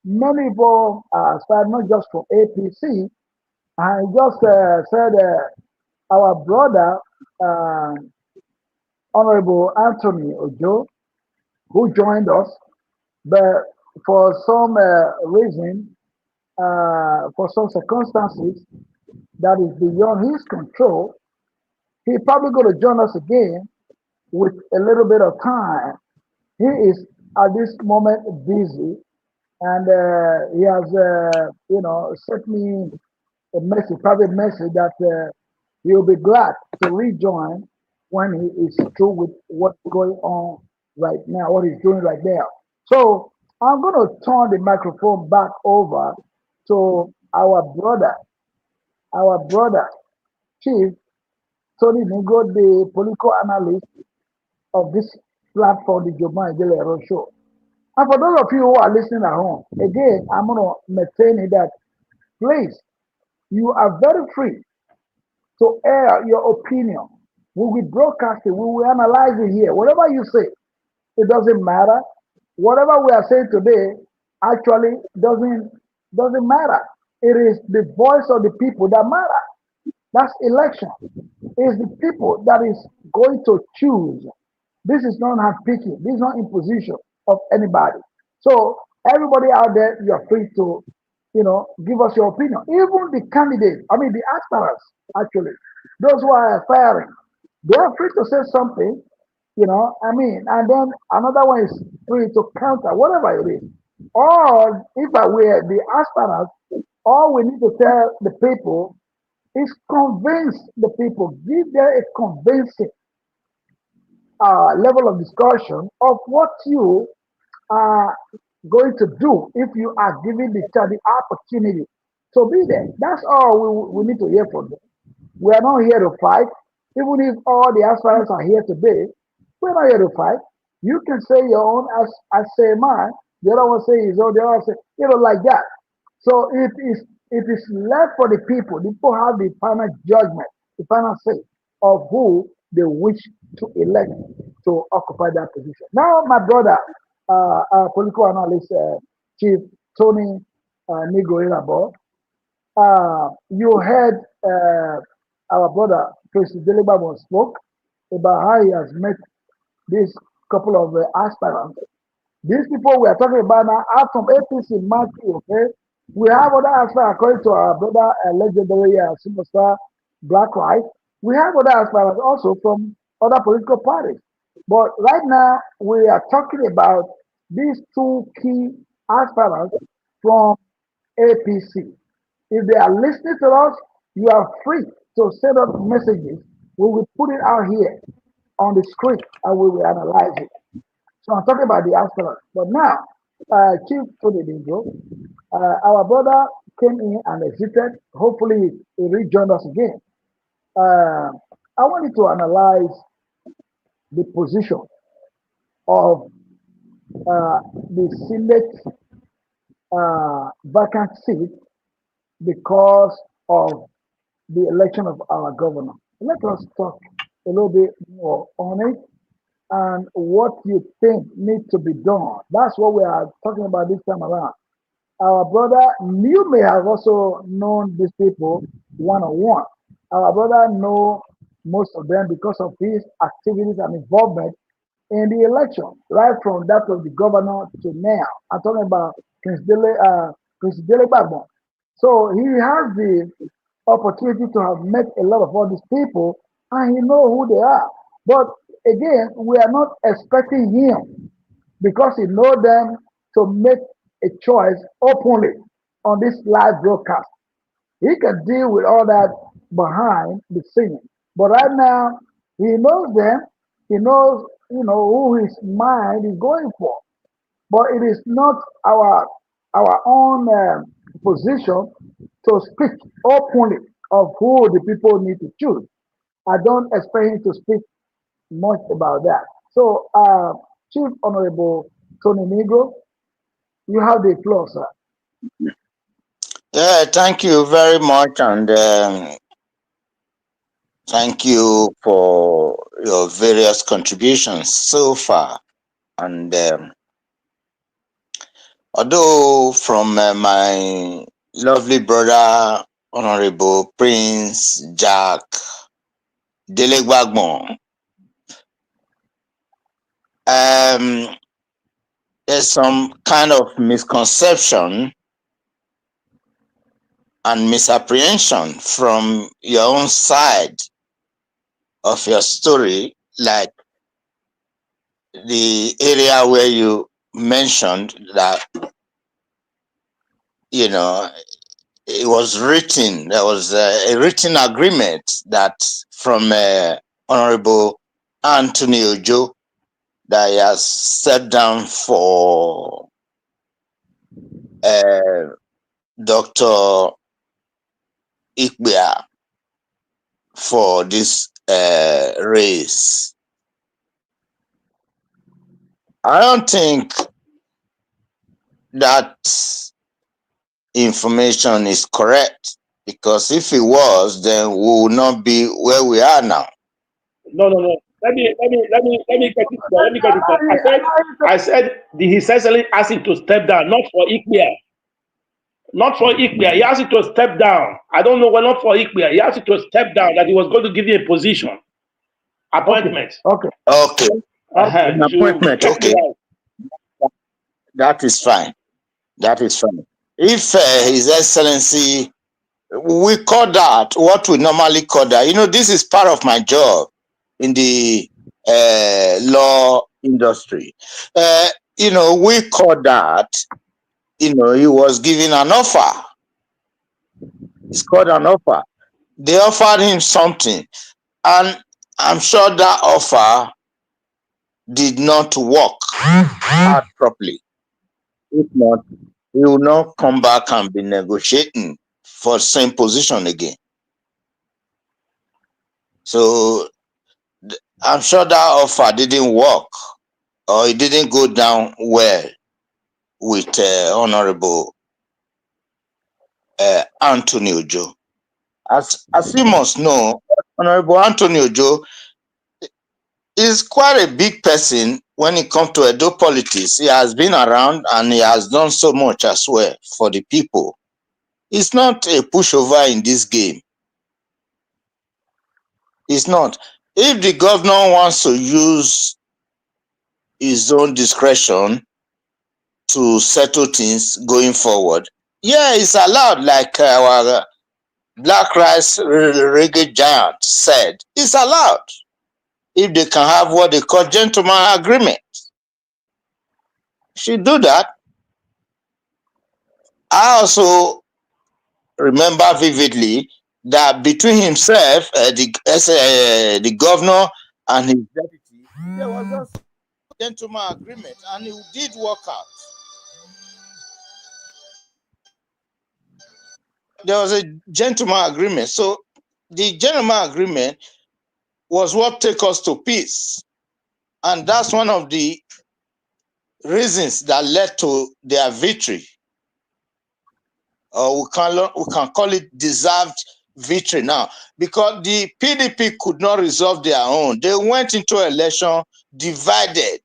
many people are aspired not just from APC, and he just said our brother, Honorable Anthony Ojo, who joined us, but for some reason, for some circumstances that is beyond his control, he probably going to join us again with a little bit of time. He is at this moment busy, and he has, sent me a message, private message that he'll be glad to rejoin when he is through with what's going on right now, what he's doing right now. So I'm going to turn the microphone back over to our brother, Chief Tony Nigo, the political analyst of this platform, the Idele-Ero show. And for those of you who are listening at home, again, I'm going to maintain it that please, you are very free to air your opinion. We will broadcast it, we will analyze it here. Whatever you say, it doesn't matter. Whatever we are saying today actually doesn't matter. It is the voice of the people that matter. That's election. It's the people that is going to choose. This is not handpicking. This is not imposition of anybody. So everybody out there, you are free to, give us your opinion. Even the candidates, I mean the aspirants, actually, those who are aspiring, they are free to say something, and then another one is free to counter whatever it is. Or if I were the aspirants, all we need to tell the people is convince the people, give them a convincing level of discussion of what you are going to do if you are given the child the opportunity to be there. That's all we need to hear from them. We are not here to fight. Even if all the aspirants are here today, we're not here to fight. You can say your own as I say mine. The other one say his own. The other one say, like that. So it is left for the people. The people have the final judgment, the final say of who they wish to elect to occupy that position. Now, my brother, political analyst, Chief Tony Nigo, you heard our brother, President Idele-Ero, spoke about how he has met this couple of aspirants. These people we are talking about now are from APC Marty, okay? We have other aspirants according to our brother, legendary superstar, Black White. We have other aspirants also from other political parties. But right now, we are talking about these two key aspirants from APC. If they are listening to us, you are free to send us messages. We will put it out here on the screen and we will analyze it. So I'm talking about the aspirants. But now, Chief Tony Nigo, our brother came in and exited. Hopefully, he rejoined us again. Uh, I wanted to analyze the position of the Senate vacant seat because of the election of our governor. Let us talk a little bit more on it and what you think needs to be done. That's what we are talking about this time around. Our brother, you may have also known these people one on one. Our brother know most of them because of his activities and involvement in the election, right from that of the governor to now. I'm talking about Prince Dele Bagbo. So he has the opportunity to have met a lot of all these people and he know who they are. But again, we are not expecting him because he know them to make a choice openly on this live broadcast. He can deal with all that behind the scene. But right now, he knows them. He knows, who his mind is going for. But it is not our own position to speak openly of who the people need to choose. I don't expect him to speak much about that. So, Chief Honorable Tony Negro, you have the floor, sir. Yeah, thank you very much, and thank you for your various contributions so far. And although from my lovely brother, Honorable Prince Jack Dele-Gbagbo, there's some kind of misconception and misapprehension from your own side of your story, like the area where you mentioned that, you know, it was written, there was a written agreement that from Honorable Anthony Ojo that he has stepped down for Dr. Ikbia for this race. I don't think that information is correct, because if it was, then we would not be where we are now. No. Let me get it. Let me get it. I said His Excellency asked him to step down, not for Ikbia. Not for Ikbia. He asked him to step down. I don't know why not for Ikbia. He asked him to step down, that he was going to give you a position. Appointment. Okay. An appointment. Okay. That is fine. That is fine. If His Excellency, we call that what we normally call that. You know, this is part of my job in the law industry. You know, we call that, you know, he was given an offer. It's called an offer. They offered him something, and I'm sure that offer did not work out properly. If not, he will not come back and be negotiating for same position again. So I'm sure that offer didn't work, or it didn't go down well with Honorable Anthony Ojo. As you must know, Honorable Anthony Ojo is quite a big person when it comes to Edo politics. He has been around and he has done so much as well for the people. It's not a pushover in this game. It's not. If the governor wants to use his own discretion to settle things going forward, yeah, it's allowed, like our Black Rice Reggae Giant said. It's allowed if they can have what they call gentleman agreement. Should do that. I also remember vividly that between himself, the governor, and his deputy, there was just a gentleman agreement, and it did work out. There was a gentleman agreement. So the gentleman agreement was what took us to peace. And that's one of the reasons that led to their victory. We can call it deserved victory now, because the PDP could not resolve their own. They went into election divided.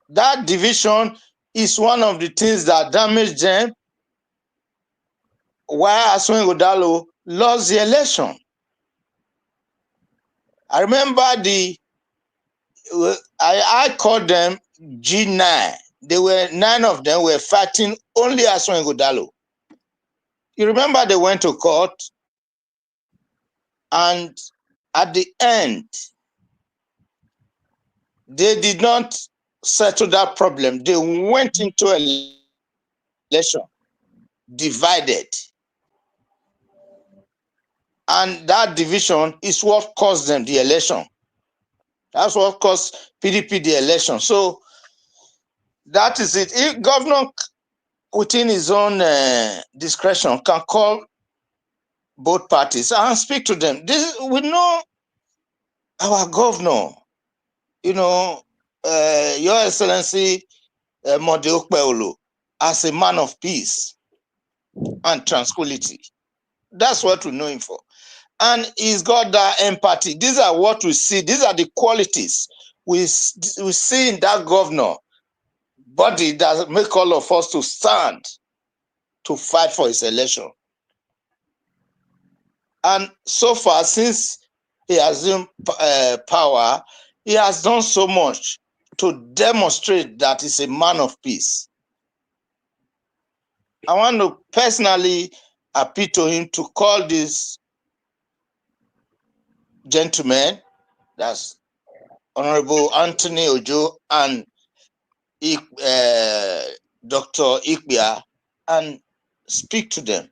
That division is one of the things that damaged them, while Aswin Godalo lost the election. I remember I called them G9. They were 9 of them were fighting only Aswin Godalo. You remember they went to court, and at the end, they did not settle that problem. They went into election divided. And that division is what caused them the election. That's what caused PDP the election. So that is it. If governor, within his own discretion, can call both parties and speak to them. We know our governor, you know, Your Excellency Mode Okpeolo, as a man of peace and tranquility. That's what we know him for. And he's got that empathy. These are what we see. These are the qualities we see in that governor body that make all of us to stand to fight for his election. And so far, since he assumed power, He has done so much to demonstrate that he's a man of peace. I want to personally appeal to him to call this gentleman, that's Honorable Anthony Ojo and Dr. Ikbia, and speak to them.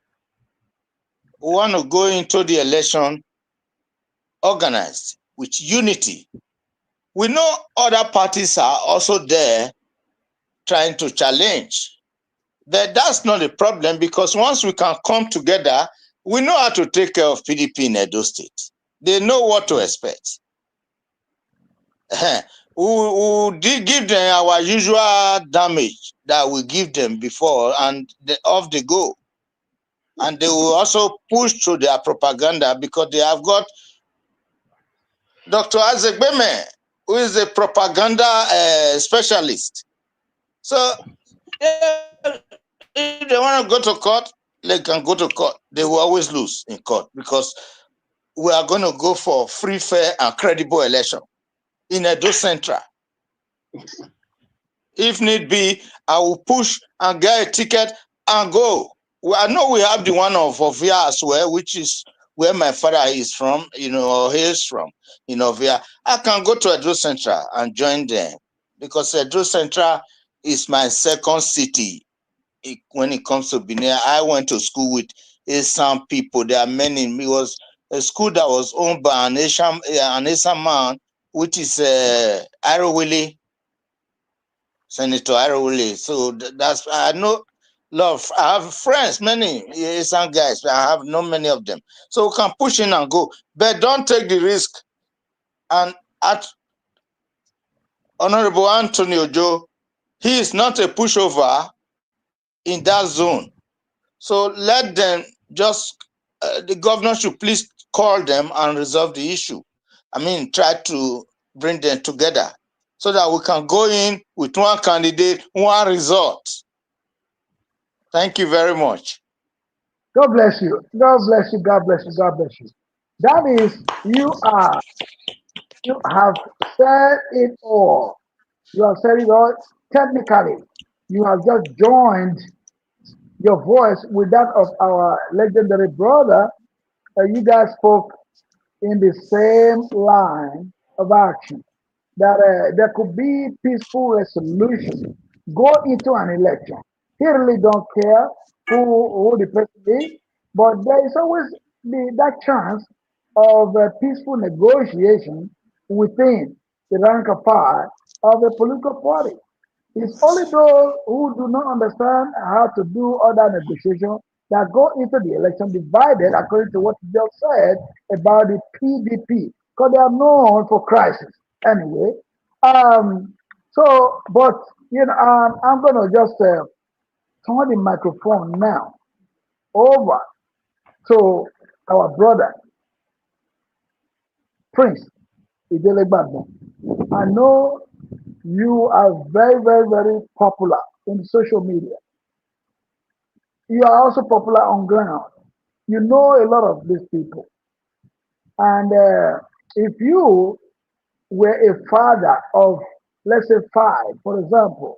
We want to go into the election organized with unity. We know other parties are also there trying to challenge, but that's not a problem, because once we can come together, we know how to take care of PDP in Edo State. They know what to expect. We did give them our usual damage that we give them before, and off they go. And they will also push through their propaganda, because they have got Dr. Azegbeme, who is a propaganda specialist. So if they want to go to court, they can go to court. They will always lose in court, because we are going to go for free, fair, and credible election in Edo Central. If need be, I will push and get a ticket and go. I know we have the one of Ovia as well, which is where my father is from, or hails from, Ovia. I can go to Edo Central and join them, because Edo Central is my second city. When it comes to Benin, I went to school with some people. There are many. It was a school that was owned by an Asian man, which is Arowili, Senator Arowili. So that's, I know love. I have friends, many Asian guys, but I have not many of them. So we can push in and go, but don't take the risk. And at Honorable Anthony Ojo, he is not a pushover in that zone. So let them just, the governor should please call them and resolve the issue. I mean, try to bring them together so that we can go in with one candidate, one result. Thank you very much. God bless you. God bless you. God bless you. God bless you. That is, you have said it all. You have said it all. Technically, you have just joined your voice with that of our legendary brother. You guys spoke in the same line of action, that there could be peaceful resolution, go into an election. He really don't care who the person is, but there is always that chance of peaceful negotiation within the rank and file of a political party. It's only those who do not understand how to do other negotiation that go into the election divided, according to what you just said about the PDP, because they are known for crisis anyway. Um, but I'm gonna just turn the microphone now over to our brother Prince Idele-Ero. I know you are very, very, very popular in social media. You are also popular on ground. You know a lot of these people. And if you were a father of, let's say, five, for example,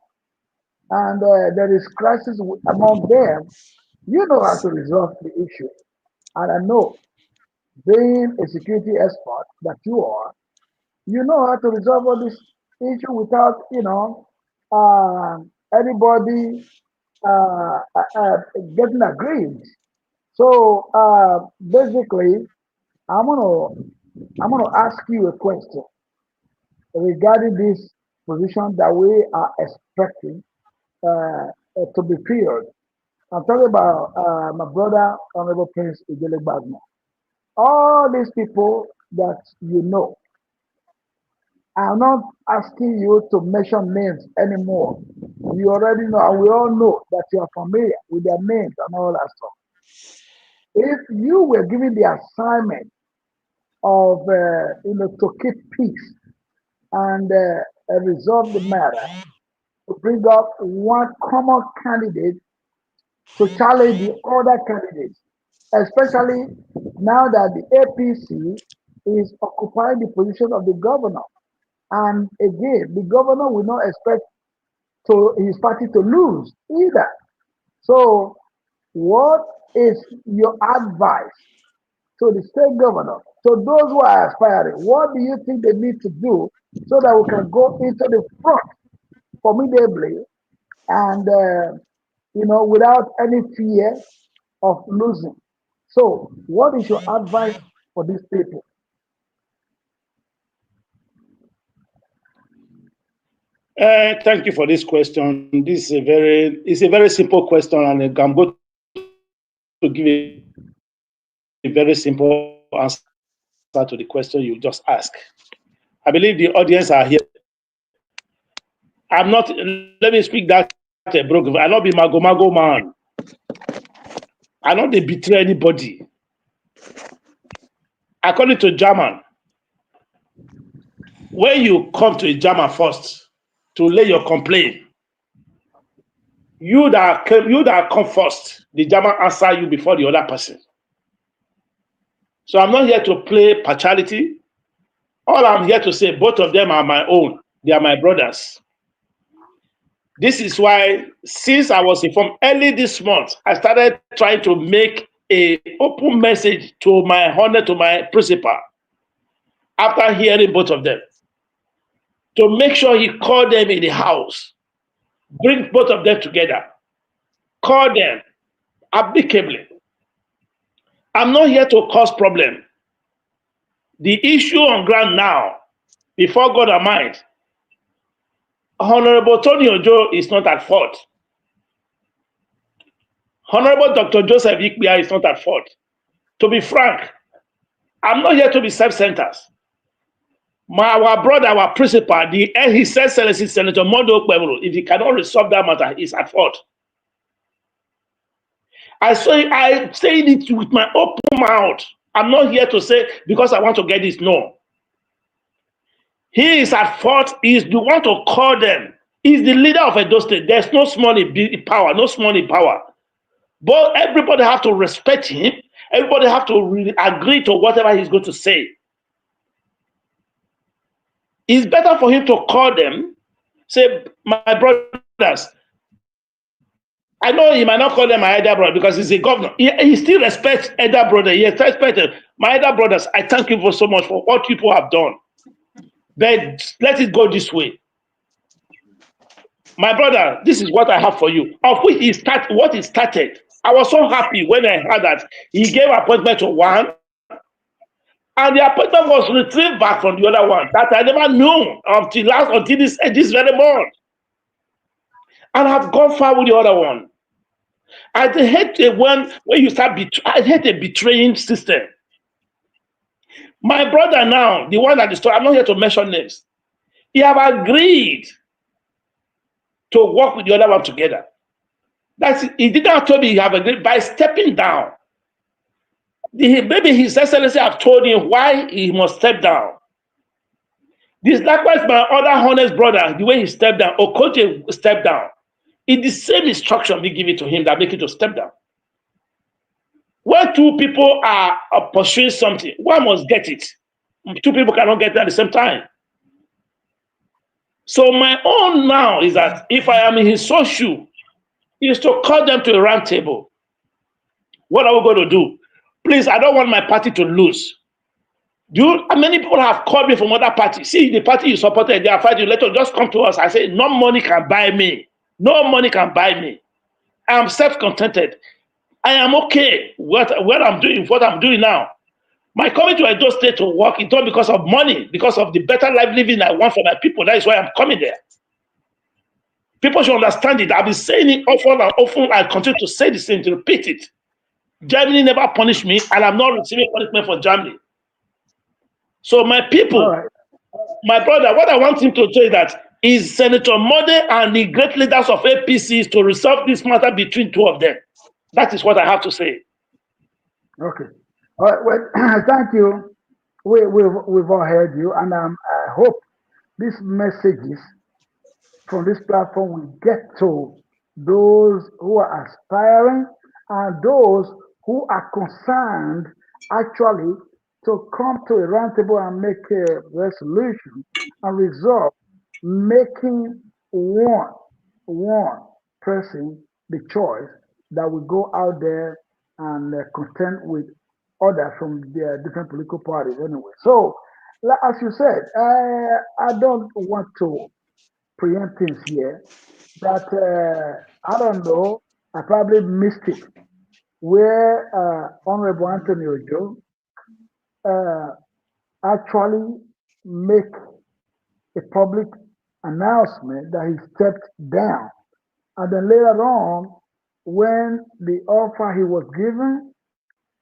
and there is crisis among them, you know how to resolve the issue. And I know, being a security expert that you know how to resolve all this issue without, anybody getting aggrieved. So basically, I'm gonna I'm gonna ask you a question regarding this position that we are expecting to be filled. I'm talking about my brother, Honorable Prince Idele-Ero. All these people that you know, I'm not asking you to mention names anymore. You already know, and we all know that you are familiar with their names and all that stuff. If you were given the assignment of, to keep peace and resolve the matter, to bring up one common candidate to challenge the other candidates, especially now that the APC is occupying the position of the governor. And again, the governor will not expect his party to lose either. So, what is your advice to the state governor, to those who are aspiring? What do you think they need to do so that we can go into the front formidably and without any fear of losing? So, what is your advice for these people? Thank you for this question. This is it's a very simple question, and I'm going to give a very simple answer to the question you just asked. I believe the audience are here. I'm not. Let me speak that broken. I not be mago man. I not they betray anybody. According to German, when you come to a German first to lay your complaint, you that come first, the German answer you before the other person. So I'm not here to play partiality. All I'm here to say, both of them are my own. They are my brothers. This is why, since I was informed early this month, I started trying to make an open message to my honor, to my principal, after hearing both of them, to make sure he called them in the house, bring both of them together, call them amicably. I'm not here to cause problem. The issue on ground now, before God and mine, Honorable Tony Ojo is not at fault. Honorable Dr. Joseph Ikpia is not at fault. To be frank, I'm not here to be self-centered. Our brother, our principal, His Excellency Senator Mondo Okpebholo, if he cannot resolve that matter, he's at fault. I say it with my open mouth. I'm not here to say because I want to get this. No. He is at fault. He is the one to call them. He's the leader of Edo State. There's no small power, no small power. But everybody have to respect him. Everybody have to really agree to whatever he's going to say. It's better for him to call them, say, my brothers, I know he might not call them my elder brother because he's a governor. He still respects elder brother. He respects my elder brothers. I thank you for so much for what people have done. But let it go this way. My brother, this is what I have for you. Of which what he started. I was so happy when I heard that he gave appointment to one, and the appointment was retrieved back from the other one. That I never knew until this very month. And I've gone far with the other one. I hate it when you start I hate a betraying system. My brother now, the one that is I'm not here to mention names. He have agreed to work with the other one together. He did not tell me he have agreed by stepping down. Maybe His Excellency have told him why he must step down. This likewise my other honest brother, the way he stepped down, Okoje stepped down. In the same instruction we give it to him that make it to step down. When two people are pursuing something, one must get it. Two people cannot get it at the same time. So my own now is that if I am in his social, is to call them to a round table. What are we going to do? Please, I don't want my party to lose. Many people have called me from other parties. See, the party you supported, they are fighting. Let us just come to us. I say, no money can buy me. No money can buy me. I am self-contented. I am okay with what I'm doing now. My coming to Edo State to work is not because of money, because of the better life living I want for my people. That is why I'm coming there. People should understand it. I've been saying it often and often. I continue to say the same, to repeat it. Germany never punished me, and I'm not receiving punishment for Germany. So my people, right, my brother, what I want him to say that is Senator Mode and the great leaders of APC to resolve this matter between two of them. That is what I have to say. Okay. All right. Well, thank you. We've all heard you, and I hope these messages from this platform will get to those who are aspiring and those who are concerned actually to come to a roundtable and make a resolution and resolve making one person the choice that will go out there and contend with others from their different political parties anyway. So, as you said, I don't want to preempt things here, but I don't know. I probably missed it where Honorable Anthony Ojo uh, actually make a public announcement that he stepped down. And then later on, when the offer he was given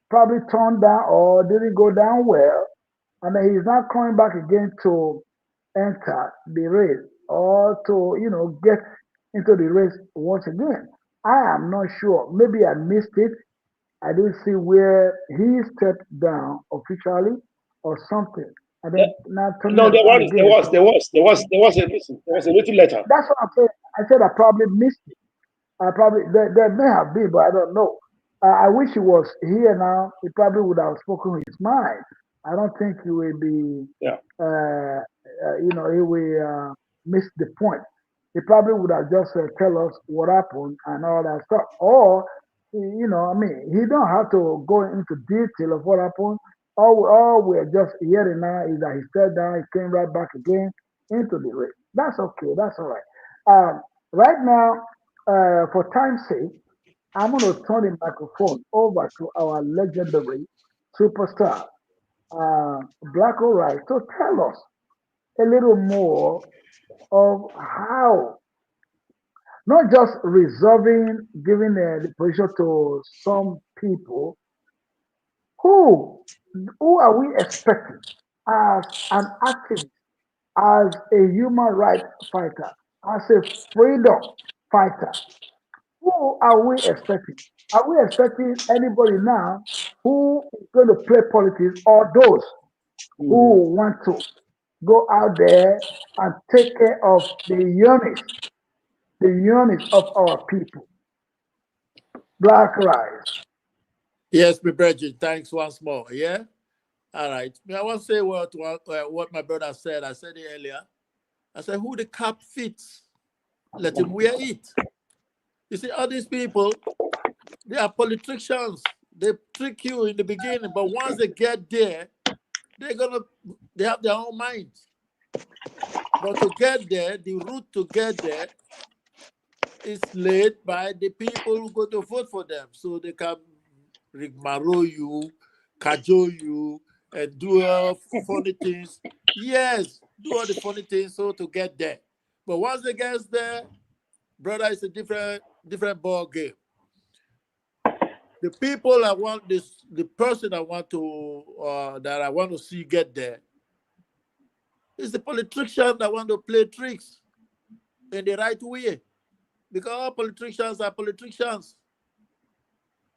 probably turned down or didn't go down well, and then he's not coming back again to enter the race or to, get into the race once again. I am not sure. Maybe I missed it. I didn't see where he stepped down officially or something. And Yeah. then now turning No, around again. there was a written letter. That's what I'm saying. I said I probably missed it. I probably there may have been, but I don't know. I wish he was here now. He probably would have spoken his mind. I don't think he will be. Yeah. He will miss the point. He probably would have just tell us what happened and all that stuff. Or, he don't have to go into detail of what happened. All we're just hearing now is that he stepped down, he came right back again into the race. That's okay. That's all right. Right now, for time's sake, I'm going to turn the microphone over to our legendary superstar, Black O'Reilly, to tell us a little more of how, not just resolving, giving the position to some people, who, who are we expecting as an activist, as a human rights fighter, as a freedom fighter? Who are we expecting? Are we expecting anybody now who is going to play politics or those who want to go out there and take care of the yearnings of our people? Black Rise. Yes, my Bridget, thanks once more. Yeah? All right. I want to say what my brother said. I said it earlier. I said, who the cap fits, let him wear it. You see, all these people, they are politicians. They trick you in the beginning, but once they get there, they have their own minds. But to get there, the route to get there is laid by the people who go to vote for them. So they can rigmarole you, cajole you, and do funny things. Yes, do all the funny things so to get there. But once they get there, brother, it's a different ball game. The people I want the person I want to that I want to see get there is the politician that want to play tricks in the right way. Because all politicians are politicians.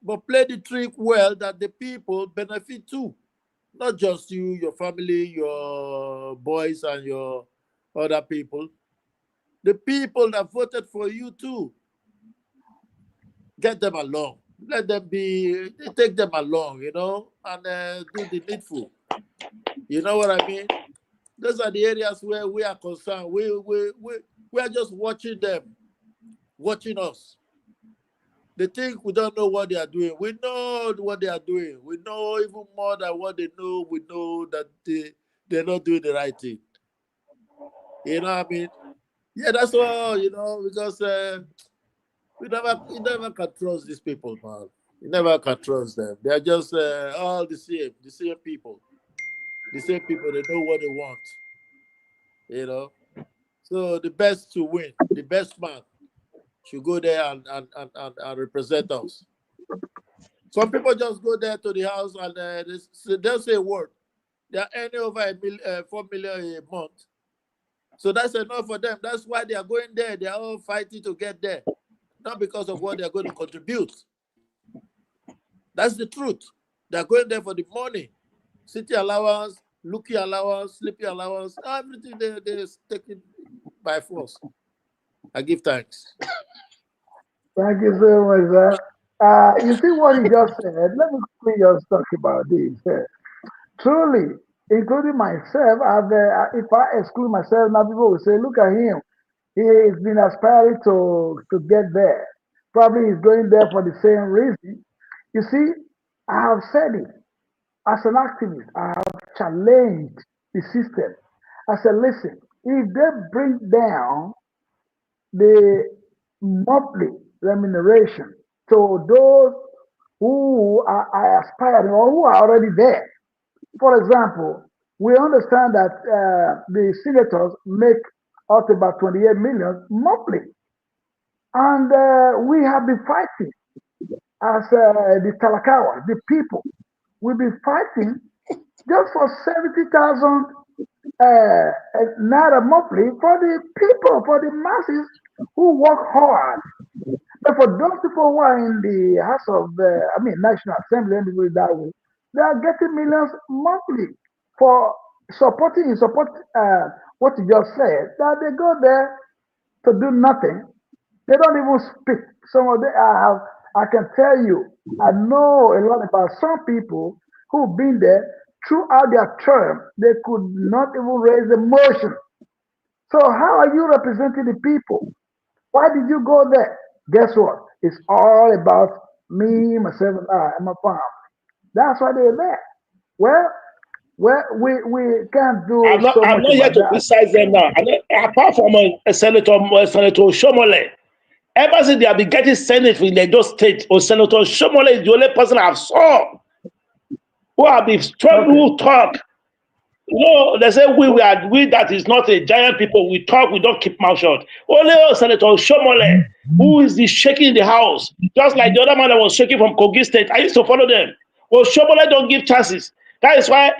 But play the trick well that the people benefit too. Not just you, your family, your boys, and your other people. The people that voted for you too. Get them along. Let them take them along, and do the needful. You know what I mean? Those are the areas where we are concerned. We are just watching them, watching us. They think we don't know what they are doing. We know what they are doing. We know even more than what they know. We know that they're not doing the right thing. You know what I mean? Yeah, that's all, because you never can trust these people, man. You never can trust them. They are just all the same people. The same people, they know what they want. So the best to win, the best man should go there and represent us. Some people just go there to the house and they'll say a word. They're earning over 4 million a month. So that's enough for them. That's why they are going there. They are all fighting to get there. Not because of what they're going to contribute. That's the truth. They're going there for the money. City allowance, looking allowance, sleeping allowance, everything they're taking by force. I give thanks. Thank you so much, sir. You see what he just said? Let me quickly just talk about this. truly, including myself, if I exclude myself, now people will say, look at him. He has been aspiring to get there. Probably he's going there for the same reason. You see, I have said it as an activist. I have challenged the system. I said, listen, if they bring down the monthly remuneration to those who are aspiring or who are already there. For example, we understand that the senators make out about 28 million monthly. And we have been fighting as the Talakawa, the people. We've been fighting just for 70,000 naira monthly for the people, for the masses who work hard. But for those people who are in the House of, National Assembly, let me put it that way, they are getting millions monthly for support what you just said, that they go there to do nothing. They don't even speak. Some of them I can tell you, I know a lot about some people who've been there throughout their term. They could not even raise a motion. So how are you representing the people? Why did you go there? Guess what? It's all about me, myself, and I, and my family. That's why they're there. Well, we can't do so I'm much not here about to that. criticize them now. Apart from Senator Shomole, ever since they have been getting Senate in Edo State, or Senator Shomole is the only person I've saw who have been strong, Okay. who talk. They say we that is not a giant people. We talk, we don't keep mouth shut. Only Senator Shomole, who is the shaking in the house, just like the other man that was shaking from Kogi State. I used to follow them. Well, Shomole don't give chances. That is why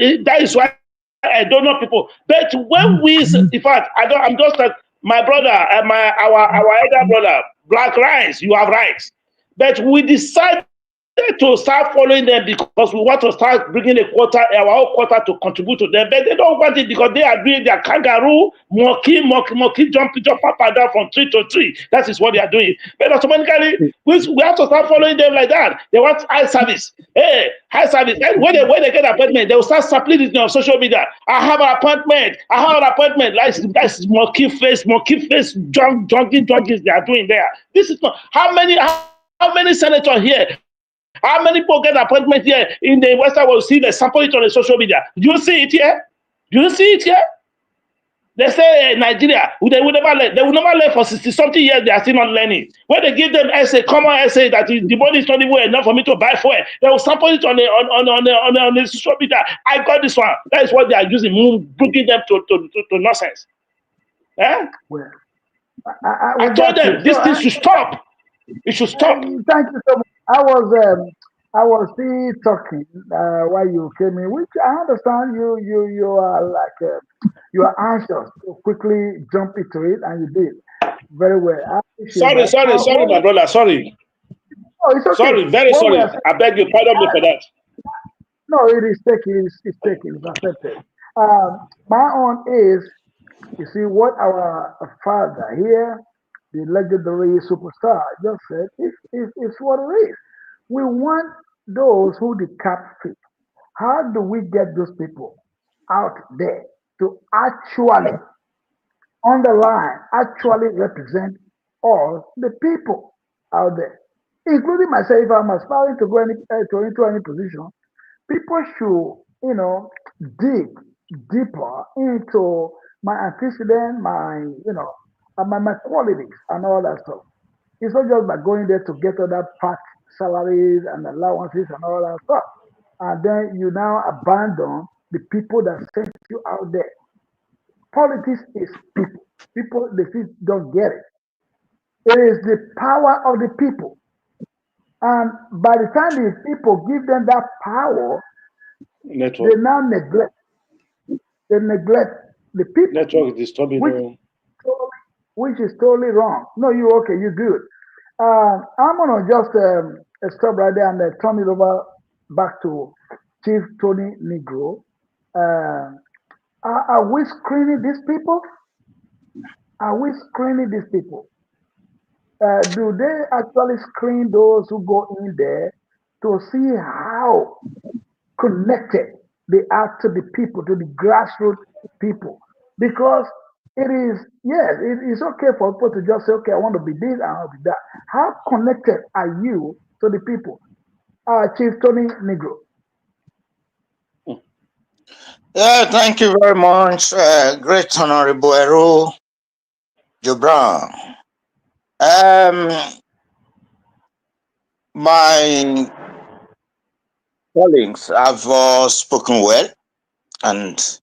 I don't know people. But when in fact, I'm just like my brother, our elder brother, Black Rice, you have rights. But we decided to start following them because we want to start bringing our own quota to contribute to them. But they don't want it because they are doing their kangaroo, monkey, jump up and down from tree to tree. That is what they are doing. But automatically, we have to start following them like that. They want high service. Hey, high service. And when they get an appointment, they will start supplying it on social media. I have an appointment. I have an appointment. That's monkey face, junkies they are doing there. This is not how many senators here? How many people get appointment here in the Western world? See, they sample it on the social media. Do you see it here? Do you see it here? They say Nigeria, they will never learn for 60 something years, they are still not learning. When they give them essay, common essay that the money is not even enough for me to buy fuel, they will sample it on the social media. I got this one. That is what they are using, bringing them to nonsense. Eh? Well, I we told got you. them this thing should stop. It should stop. Thank you so much. I was still talking while you came in, which I understand you are like you are anxious to quickly jump into it, and you did very well. I appreciate Sorry, that. sorry, sorry, my brother. Sorry. Oh, it's okay. Sorry, very What we are sorry. I beg you, pardon me for that. no, it is taken. It's taken. It's accepted. My own is, you see, what our father here, the legendary superstar, just said is what it is. We want those who the cap fit. How do we get those people out there to actually, on the line, actually represent all the people out there, including myself? If I'm aspiring to go into any position, people should, dig deeper into my antecedent, my qualities and all that stuff. It's not just by going there to get other pack salaries and allowances and all that stuff. And then you now abandon the people that sent you out there. Politics is people. People, they still don't get it. It is the power of the people. And by the time the people give them that power, they Network. now neglect the people, Network is disturbing. which totally, which is totally wrong. No, you okay? You good? I'm gonna just stop right there and turn it over back to Chief Tony Negro. Uh, are we screening these people? Are we screening these people? Do they actually screen those who go in there to see how connected? they are to the people, to the grassroots people. Because it is, yes, it is okay for people to just say, okay, I want to be this, I want to be that. How connected are you to the people? Chief Tony Negro. Yeah, thank you very much, Great Honorable Eru Jobran. My colleagues have all spoken well, and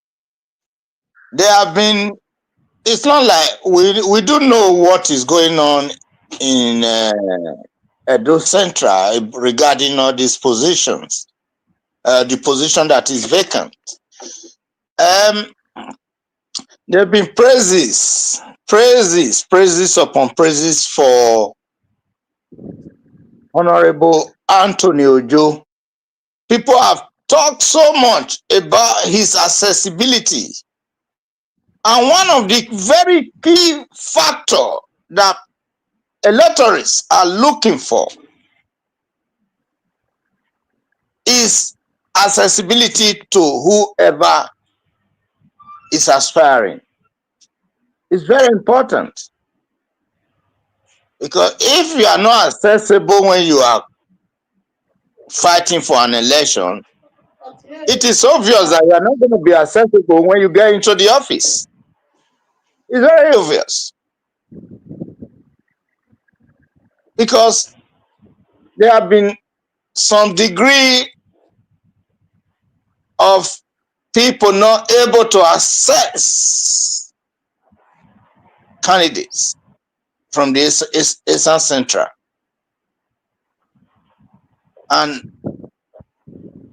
they have been. It's not like we do know what is going on in Edo Central regarding all these positions, the position that is vacant. Um, there have been praises upon praises for Honorable Anthony Ojo. People have talked so much about his accessibility. And one of the very key factors that electors are looking for is accessibility to whoever is aspiring. It's very important, because if you are not accessible when you are fighting for an election, it is obvious that you are not going to be accessible when you get into the office. It's very obvious, because there have been some degree of people not able to access candidates from the Edo Central. And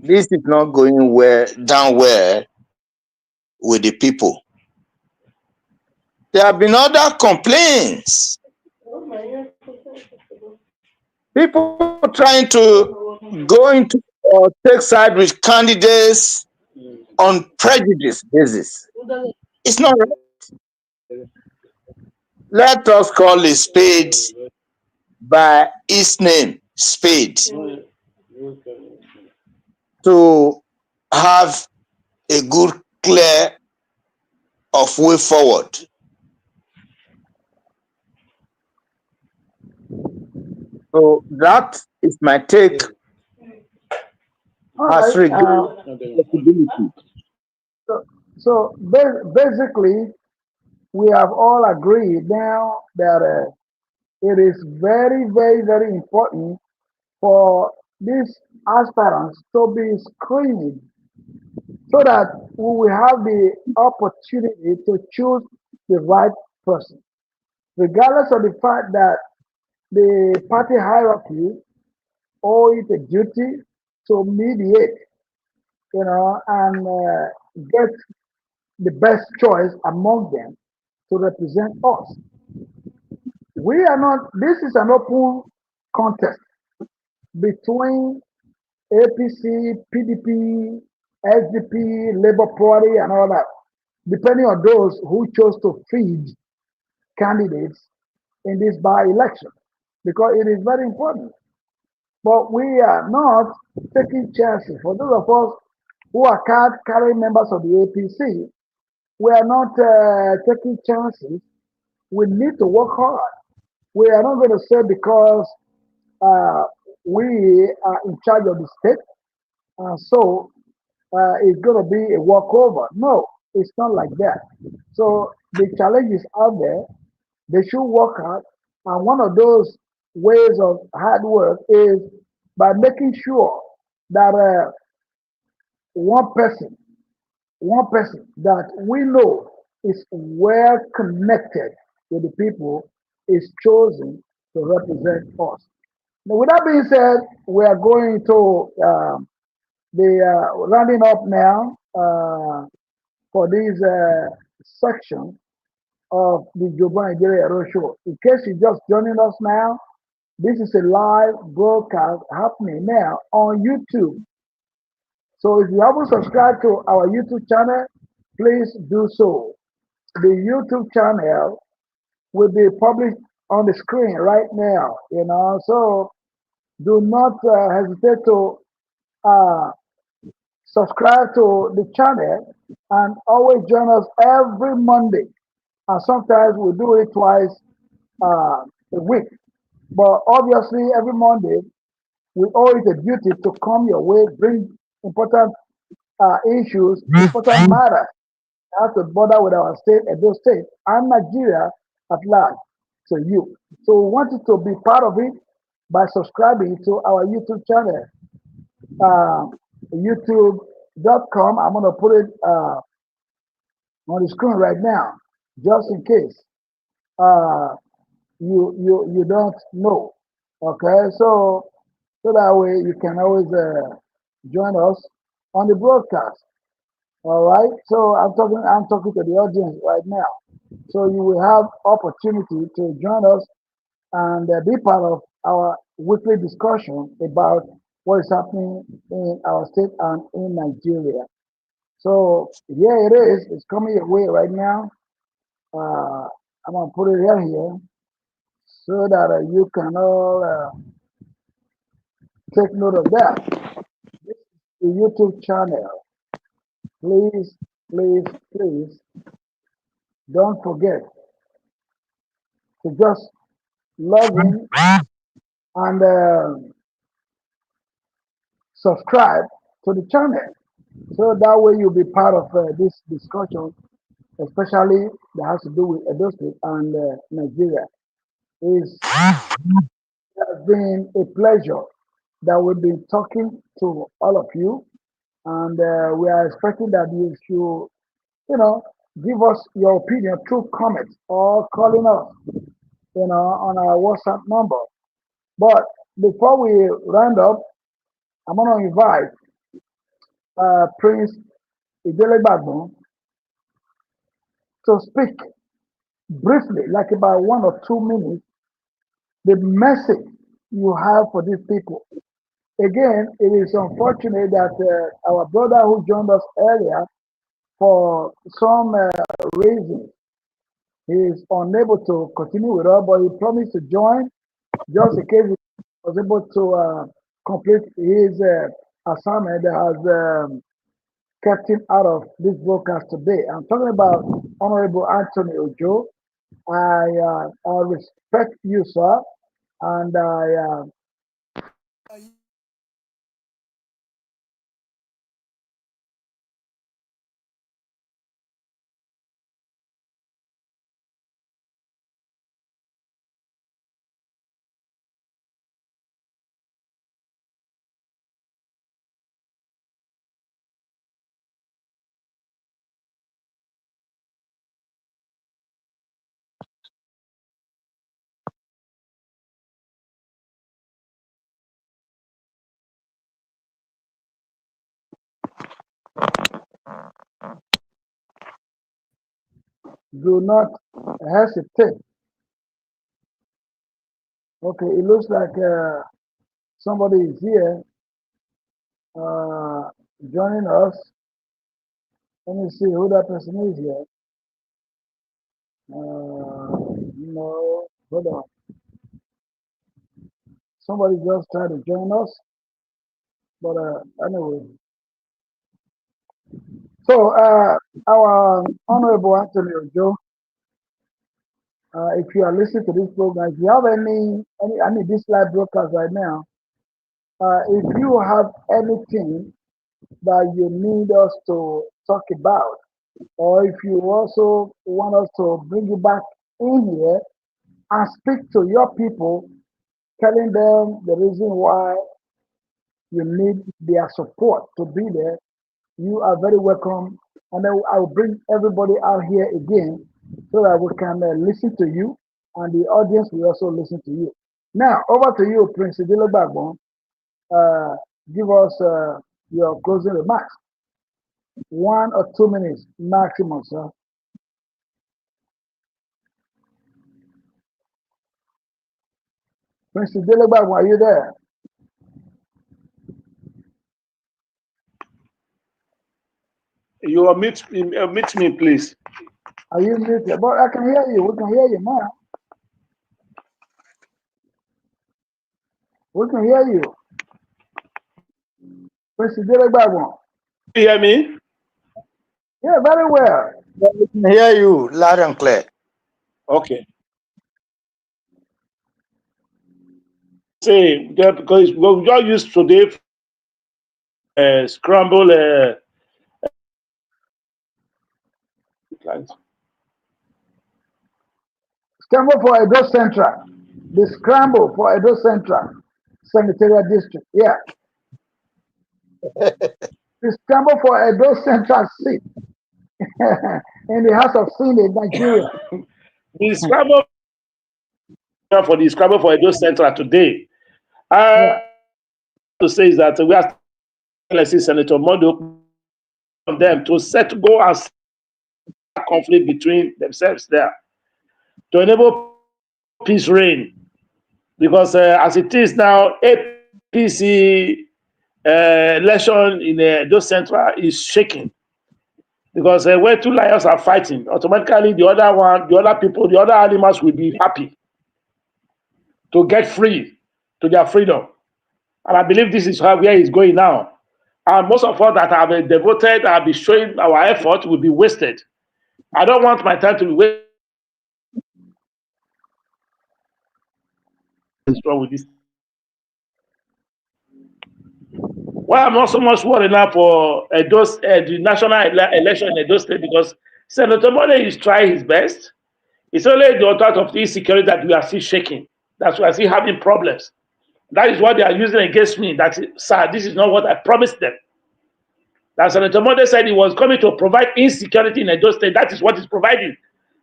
this is not going down well with the people. There have been other complaints. People trying to go into or take side with candidates on prejudice basis. It's not right. Let us call a spade by its name, spade, to have a good, clear of way forward. So that is my take as regards possibility. So basically, we have all agreed now that it is very, very, very important for these aspirants to be screened so that we will have the opportunity to choose the right person, regardless of the fact that the party hierarchy owe it a duty to mediate, and get the best choice among them to represent us. We are not, this is an open contest between APC, PDP, SDP, Labour Party, and all that, depending on those who chose to feed candidates in this by-election, because it is very important. But we are not taking chances. For those of us who are card-carrying members of the APC, we are not taking chances. We need to work hard. We are not going to say because uh, we are in charge of the state, so it's going to be a walkover. No, it's not like that. So the challenge is out there. They should work hard. And one of those ways of hard work is by making sure that one person, one person that we know is well connected with the people is chosen to represent us. Now, with that being said, we are going to the rounding up now for this section of the Joban Idele-Ero show. In case you're just joining us now, this is a live broadcast happening now on YouTube. So if you haven't subscribed to our YouTube channel, please do so. The YouTube channel will be published on the screen right now, So do not hesitate to uh, subscribe to the channel, and always join us every Monday. And sometimes we do it twice a week. But obviously, every Monday, we owe it a duty to come your way, bring important issues, important matters that have to bother with our state, Edo State, and Nigeria at large to you. So we want you to be part of it by subscribing to our YouTube channel, uh, youtube.com. I'm going to put it on the screen right now, just in case uh, you don't know. Okay, so that way you can always join us on the broadcast. All right. So I'm talking to the audience right now. So you will have opportunity to join us and be part of our weekly discussion about what is happening in our state and in Nigeria. So here it is. It's coming your way right now. I'm gonna put it here so that you can all take note of that. This is the YouTube channel. Please, please, please don't forget to just log in and subscribe to the channel. So that way you'll be part of this discussion, especially that has to do with Edo State and Nigeria. It has been a pleasure that we've been talking to all of you, and we are expecting that you should, give us your opinion through comments or calling us, on our WhatsApp number. But before we round up, I'm going to invite Prince Idele-Ero to speak briefly, like about 1 or 2 minutes, the message you have for these people. Again, it is unfortunate that our brother who joined us earlier, for some reason, he is unable to continue with us, but he promised to join just in case he was able to complete his assignment that has kept him out of this broadcast today. I'm talking about Honorable Anthony Ojo. I respect you, sir, and I do not hesitate. Okay, it looks like somebody is here uh, joining us. Let me see who that person is here. No, hold on. Somebody just tried to join us, but anyway. So, our Honorable Anthony Ojo, if you are listening to this program, if you have any this live broadcast right now, if you have anything that you need us to talk about, or if you also want us to bring you back in here and speak to your people, telling them the reason why you need their support to be there, you are very welcome. And then I will bring everybody out here again so that we can listen to you and the audience will also listen to you. Now, over to you, Prince Idele-Ero. Uh, give us your closing remarks. 1 or 2 minutes maximum, sir. Prince Idele-Ero, are you there? You omit me, please. Are you muted? But I can hear you. We can hear you now. We can hear you. Prince Idele-Ero. You hear me? Yeah, very well. We can hear you loud and clear. Okay. Say, because we just used today scramble Scramble for Edo Central. The scramble for Edo Central Senatorial District. Yeah. The scramble for Edo Central seat in the House of Senate, Nigeria. the scramble for the scramble for Edo Central today. Yeah. To say is that we are Senator Mondo on them to go and settle conflict between themselves there to enable peace reign. Because as it is now, APC election in Edo Central is shaking. Because when two lions are fighting, automatically the other people, the other animals will be happy to get free to their freedom. And I believe this is where it's going now. And most of us that have been devoted and be showing our effort will be wasted. I don't want my time to be wasted. What's wrong with this? Well, I'm not so much worried now for the national election in Edo State because Senator Mone is trying his best. It's only the thought of insecurity that we are still shaking, that we are still having problems. That is what they are using against me. That, sir, this is not what I promised them. That Senator Mone said he was coming to provide insecurity in Edo State. That is what he's providing.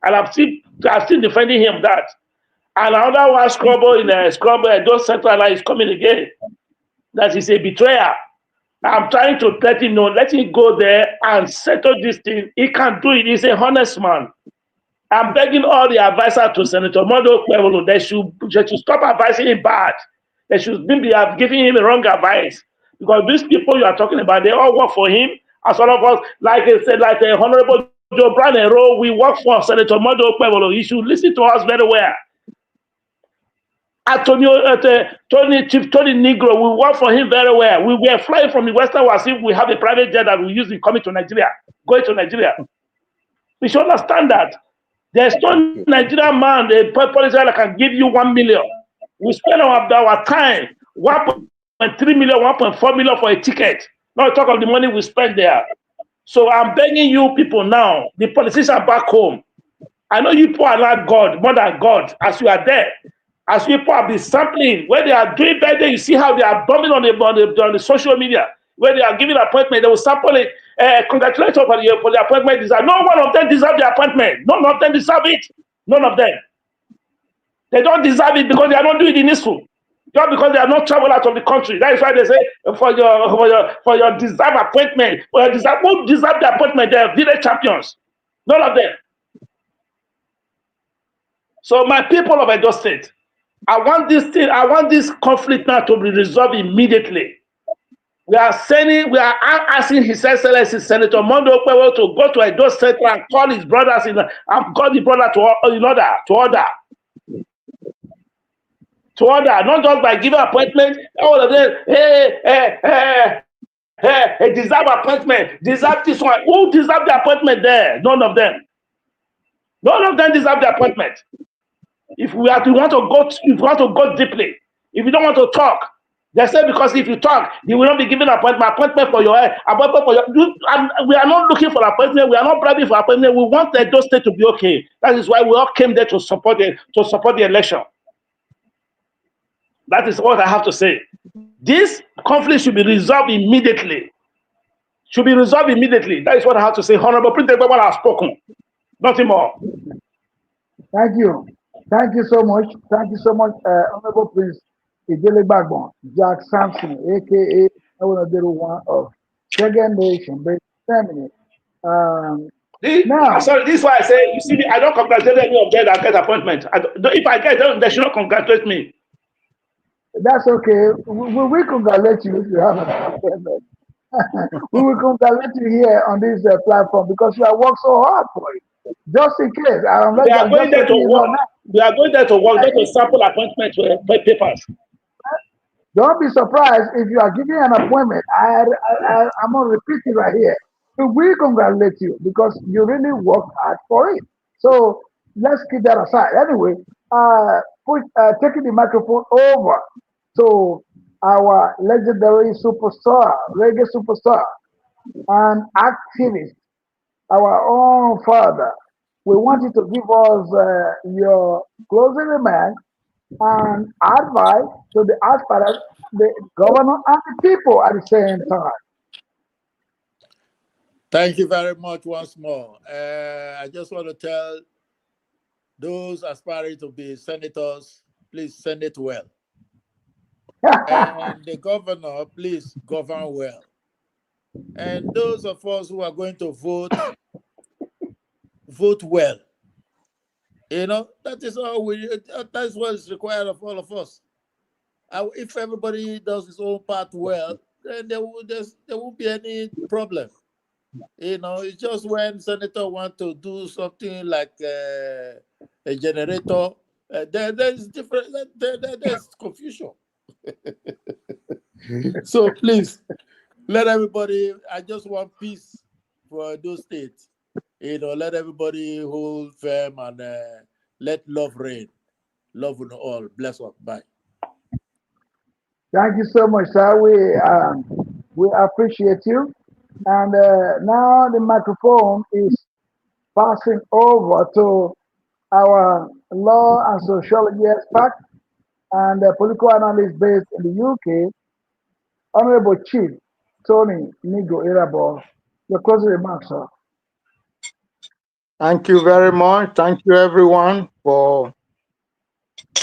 And I'm still defending him that. And another one scrubble in Edo Central is coming again. That is a betrayer. I'm trying to let him know, let him go there and settle this thing. He can do it. He's a honest man. I'm begging all the advisors to Senator Mondo Pueblo, they should stop advising him bad. They should be giving him a wrong advice. Because these people you are talking about, they all work for him. As all of us, like I said, like the Honorable Joe Idele-Ero, we work for Senator Mondo Pueblo. He should listen to us very well. Tony Negro, we work for him very well. We were flying from the Western world as if we have a private jet that we use in coming to Nigeria, going to Nigeria. We should understand that. There's no Nigerian man, a politician that can give you 1 million. We spend our time, 1.3 million, 1.4 million for a ticket. Not talk of the money we spend there. So I'm begging you people now, the politicians back home. I know you people are not God, more than God, as you are there. As people have been sampling, when they are doing birthday, you see how they are bombing on the social media. When they are giving appointment, they will sample it. Congratulations for the appointment. No one of them deserve the appointment. None of them deserve it. None of them. They don't deserve it because they are not doing the needful. Just because they are not traveling out of the country. That is why they say for your deserved appointment, who deserve the appointment? They are village champions. None of them. So my people of Edo State, I want this conflict now to be resolved immediately. We are asking His Excellency Senator Mondo Pueblo to go to Edo Central and call his brothers and call the brother to order, not just by giving appointment. All of them, deserve appointment, deserve this one. Who deserve the appointment there? None of them. None of them deserve the appointment. If we want to go deeply, if you don't want to talk, they say because if you talk, you will not be given appointment for your appointment for your. We are not looking for appointment. We are not bribing for appointment. We want the Edo State to be okay. That is why we all came there to support the election. That is what I have to say. This conflict should be resolved immediately. Should be resolved immediately. That is what I have to say. Honorable Prince Egwuregwu has spoken. Nothing more. Thank you. Thank you so much. Thank you so much, Honorable Prince Idele-Ero, Jack Sampson, aka one of Second Nation, but family. Now, sorry, this is why I say, you see, I don't congratulate any of them that get appointment. If I get them, they should not congratulate me. That's okay. We will congratulate you if you have an appointment. We will congratulate you here on this platform because you have worked so hard for it. Just in case. We are going there to work. We are going there to work, not to sample appointment papers. Don't be surprised if you are given an appointment. I'm going to repeat it right here. We congratulate you because you really worked hard for it. So let's keep that aside. Anyway, taking the microphone over to our legendary superstar, reggae superstar, and activist, our own father. We want you to give us your closing remarks and advice to the aspirants, the governor, and the people at the same time. Thank you very much once more. I just want to tell those aspiring to be senators, please send it well. And the governor, please govern well. And those of us who are going to vote, vote well. You know, that is all that's what is required of all of us. If everybody does his own part well, then there won't be any problem. You know, it's just when senator want to do something like a generator, there's different. There's confusion. So please let everybody. I just want peace for those states. You know, let everybody hold firm and let love reign. Love on all. Bless us. Bye. Thank you so much, sir. We appreciate you. And now the microphone is passing over to our law and sociology expert and political analyst based in the UK, Honorable Chief Tony Nigo Irabo. Your closing remarks, sir. Thank you very much. Thank you, everyone, for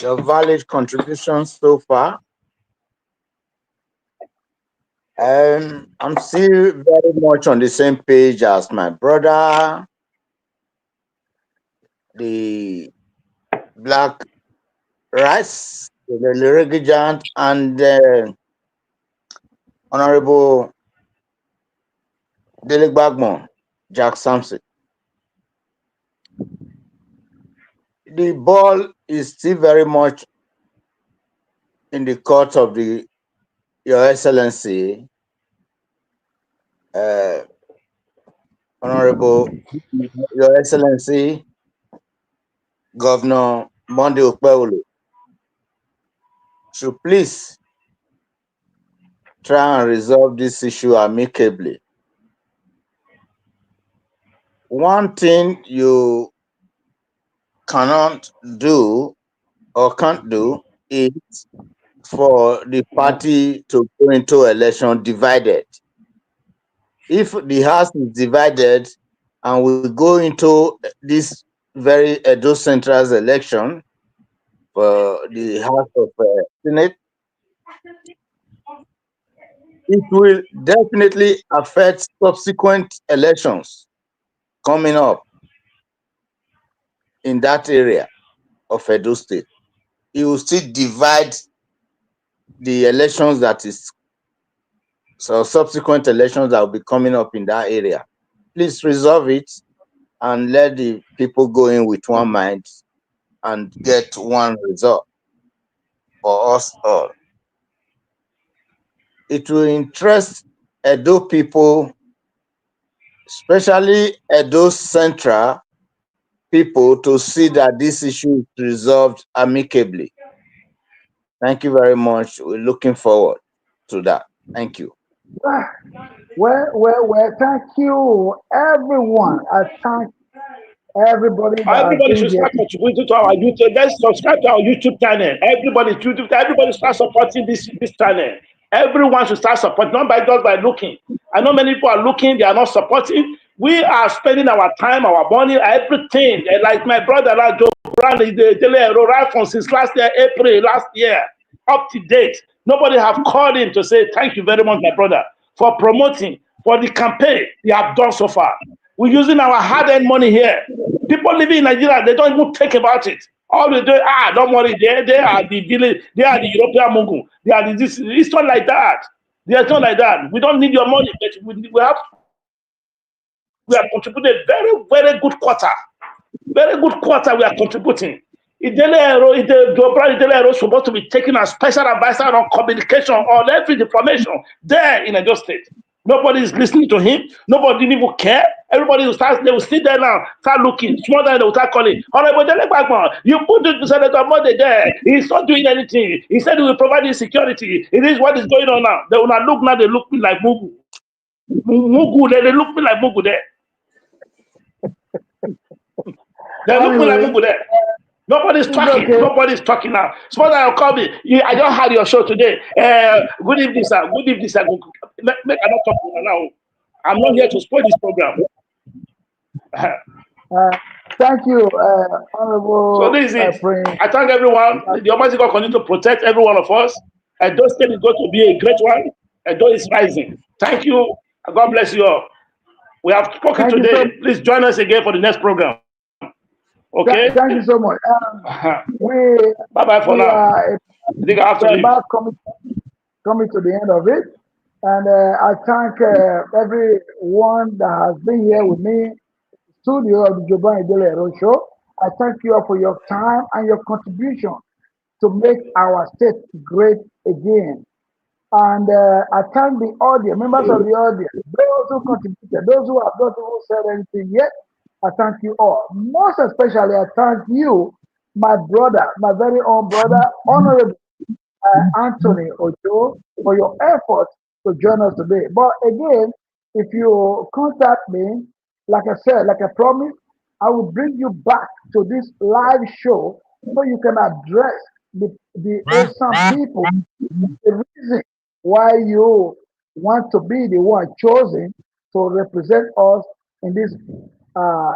your valid contributions so far. I'm still very much on the same page as my brother, the Black Rice, the Reggae Giant, and Honorable Dele Bagmon, Jack Sampson. The ball is still very much in the court of Your Excellency, Honorable Your Excellency, Governor Monday Okpewolo, should please try and resolve this issue amicably. One thing you cannot do or can't do is for the party to go into election divided. If the House is divided and we go into this very Edo Central election for the House of Senate, it will definitely affect subsequent elections coming up in that area of Edo State. It will still divide the elections so subsequent elections that will be coming up in that area. Please resolve it and let the people go in with one mind and get one result for us all. It will interest Edo people, especially Edo Central people, to see that this issue is resolved amicably. Thank you very much. We're looking forward to that. Thank you. Well, thank you, everyone. I thank everybody that has Everybody been should here. start contributing to our YouTube. Let's subscribe to our YouTube channel. Everybody start supporting this channel. Everyone should start supporting, not just by looking. I know many people are looking, they are not supporting. We are spending our time, our money, everything. Like my brother, like Joe Brown, the Idele-Ero, right from since April last year, up to date. Nobody have called him to say, thank you very much, my brother, for promoting, for the campaign you have done so far. We're using our hard-earned money here. People living in Nigeria, they don't even think about it. All they do, don't worry, they are the European Mungu. They are this. It's not like that. It's not like that. We don't need your money, but we have contributed very, very good quarter. Very good quarter we are contributing. Idele-Ero is supposed to be taking a special advisor on communication, on every information there in Edo State. Nobody is listening to him. Nobody even care. Everybody will start, they will sit there now, start looking. Small time they will start calling. Honorable Dele-Bagman, you put the Senator Monday there. He's not doing anything. He said he will provide you security. It is what is going on now. They will not look now, they look me like Mugu. Mugu, they look me like Mugu there. They look me like Mugu there. Nobody's talking. Okay. Nobody's talking now. Suppose I'll call me. I just had your show today. Good evening, sir. Good evening, sir. I'm not talking now. I'm not here to spoil this program. Thank you, Honorable. So this is it. I thank everyone. The Almighty God continue to protect every one of us. Edo State is going to be a great one. Edo is rising. Thank you. God bless you all. We have spoken today. Please join us again for the next program. Okay. Thank you so much. Bye bye for now. I think I have to leave. Coming to the end of it, and I thank everyone that has been here with me, studio of the Idele-Ero show. I thank you all for your time and your contribution to make our state great again. And I thank the audience, members of the audience, those who contributed, those who have not even said anything yet. I thank you all. Most especially, I thank you, my brother, my very own brother, Honorable Anthony Ojo, for your effort to join us today. But again, if you contact me, like I said, like I promised, I will bring you back to this live show so you can address the awesome people, the reason why you want to be the one chosen to represent us in this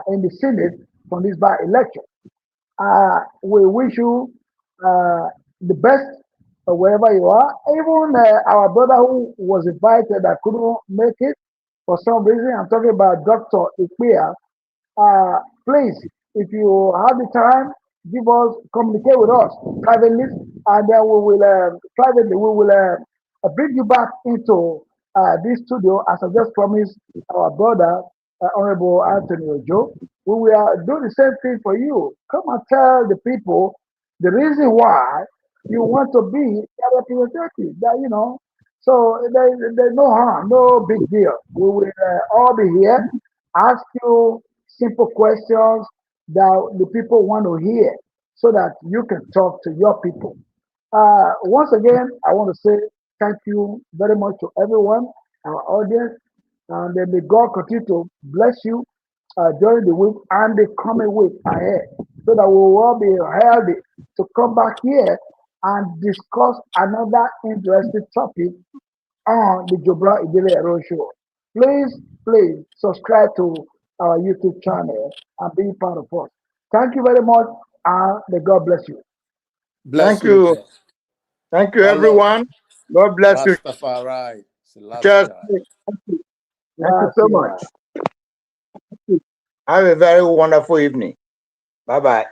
in the Senate from this by-election. We wish you the best wherever you are. Even our brother who was invited that couldn't make it for some reason, I'm talking about Dr. Ikpia. Please, if you have the time, communicate with us privately, and then we will privately we will bring you back into this studio as I just promised our brother Honorable Anthony Ojo. We will do the same thing for you. Come and tell the people the reason why you want to be a representative. That so there's no harm, no big deal. We will all be here, ask you simple questions that the people want to hear, so that you can talk to your people. Once again, I want to say thank you very much to everyone, our audience, and may God continue to bless you during the week and the coming week ahead, so that we will all be healthy to come back here and discuss another interesting topic on the Idele-Ero show. Please subscribe to our YouTube channel and be part of us. Thank you very much, and may God bless you. Thank you. Thank you, everyone. God bless you. Rastafari. Thank you so much. Have a very wonderful evening. Bye-bye.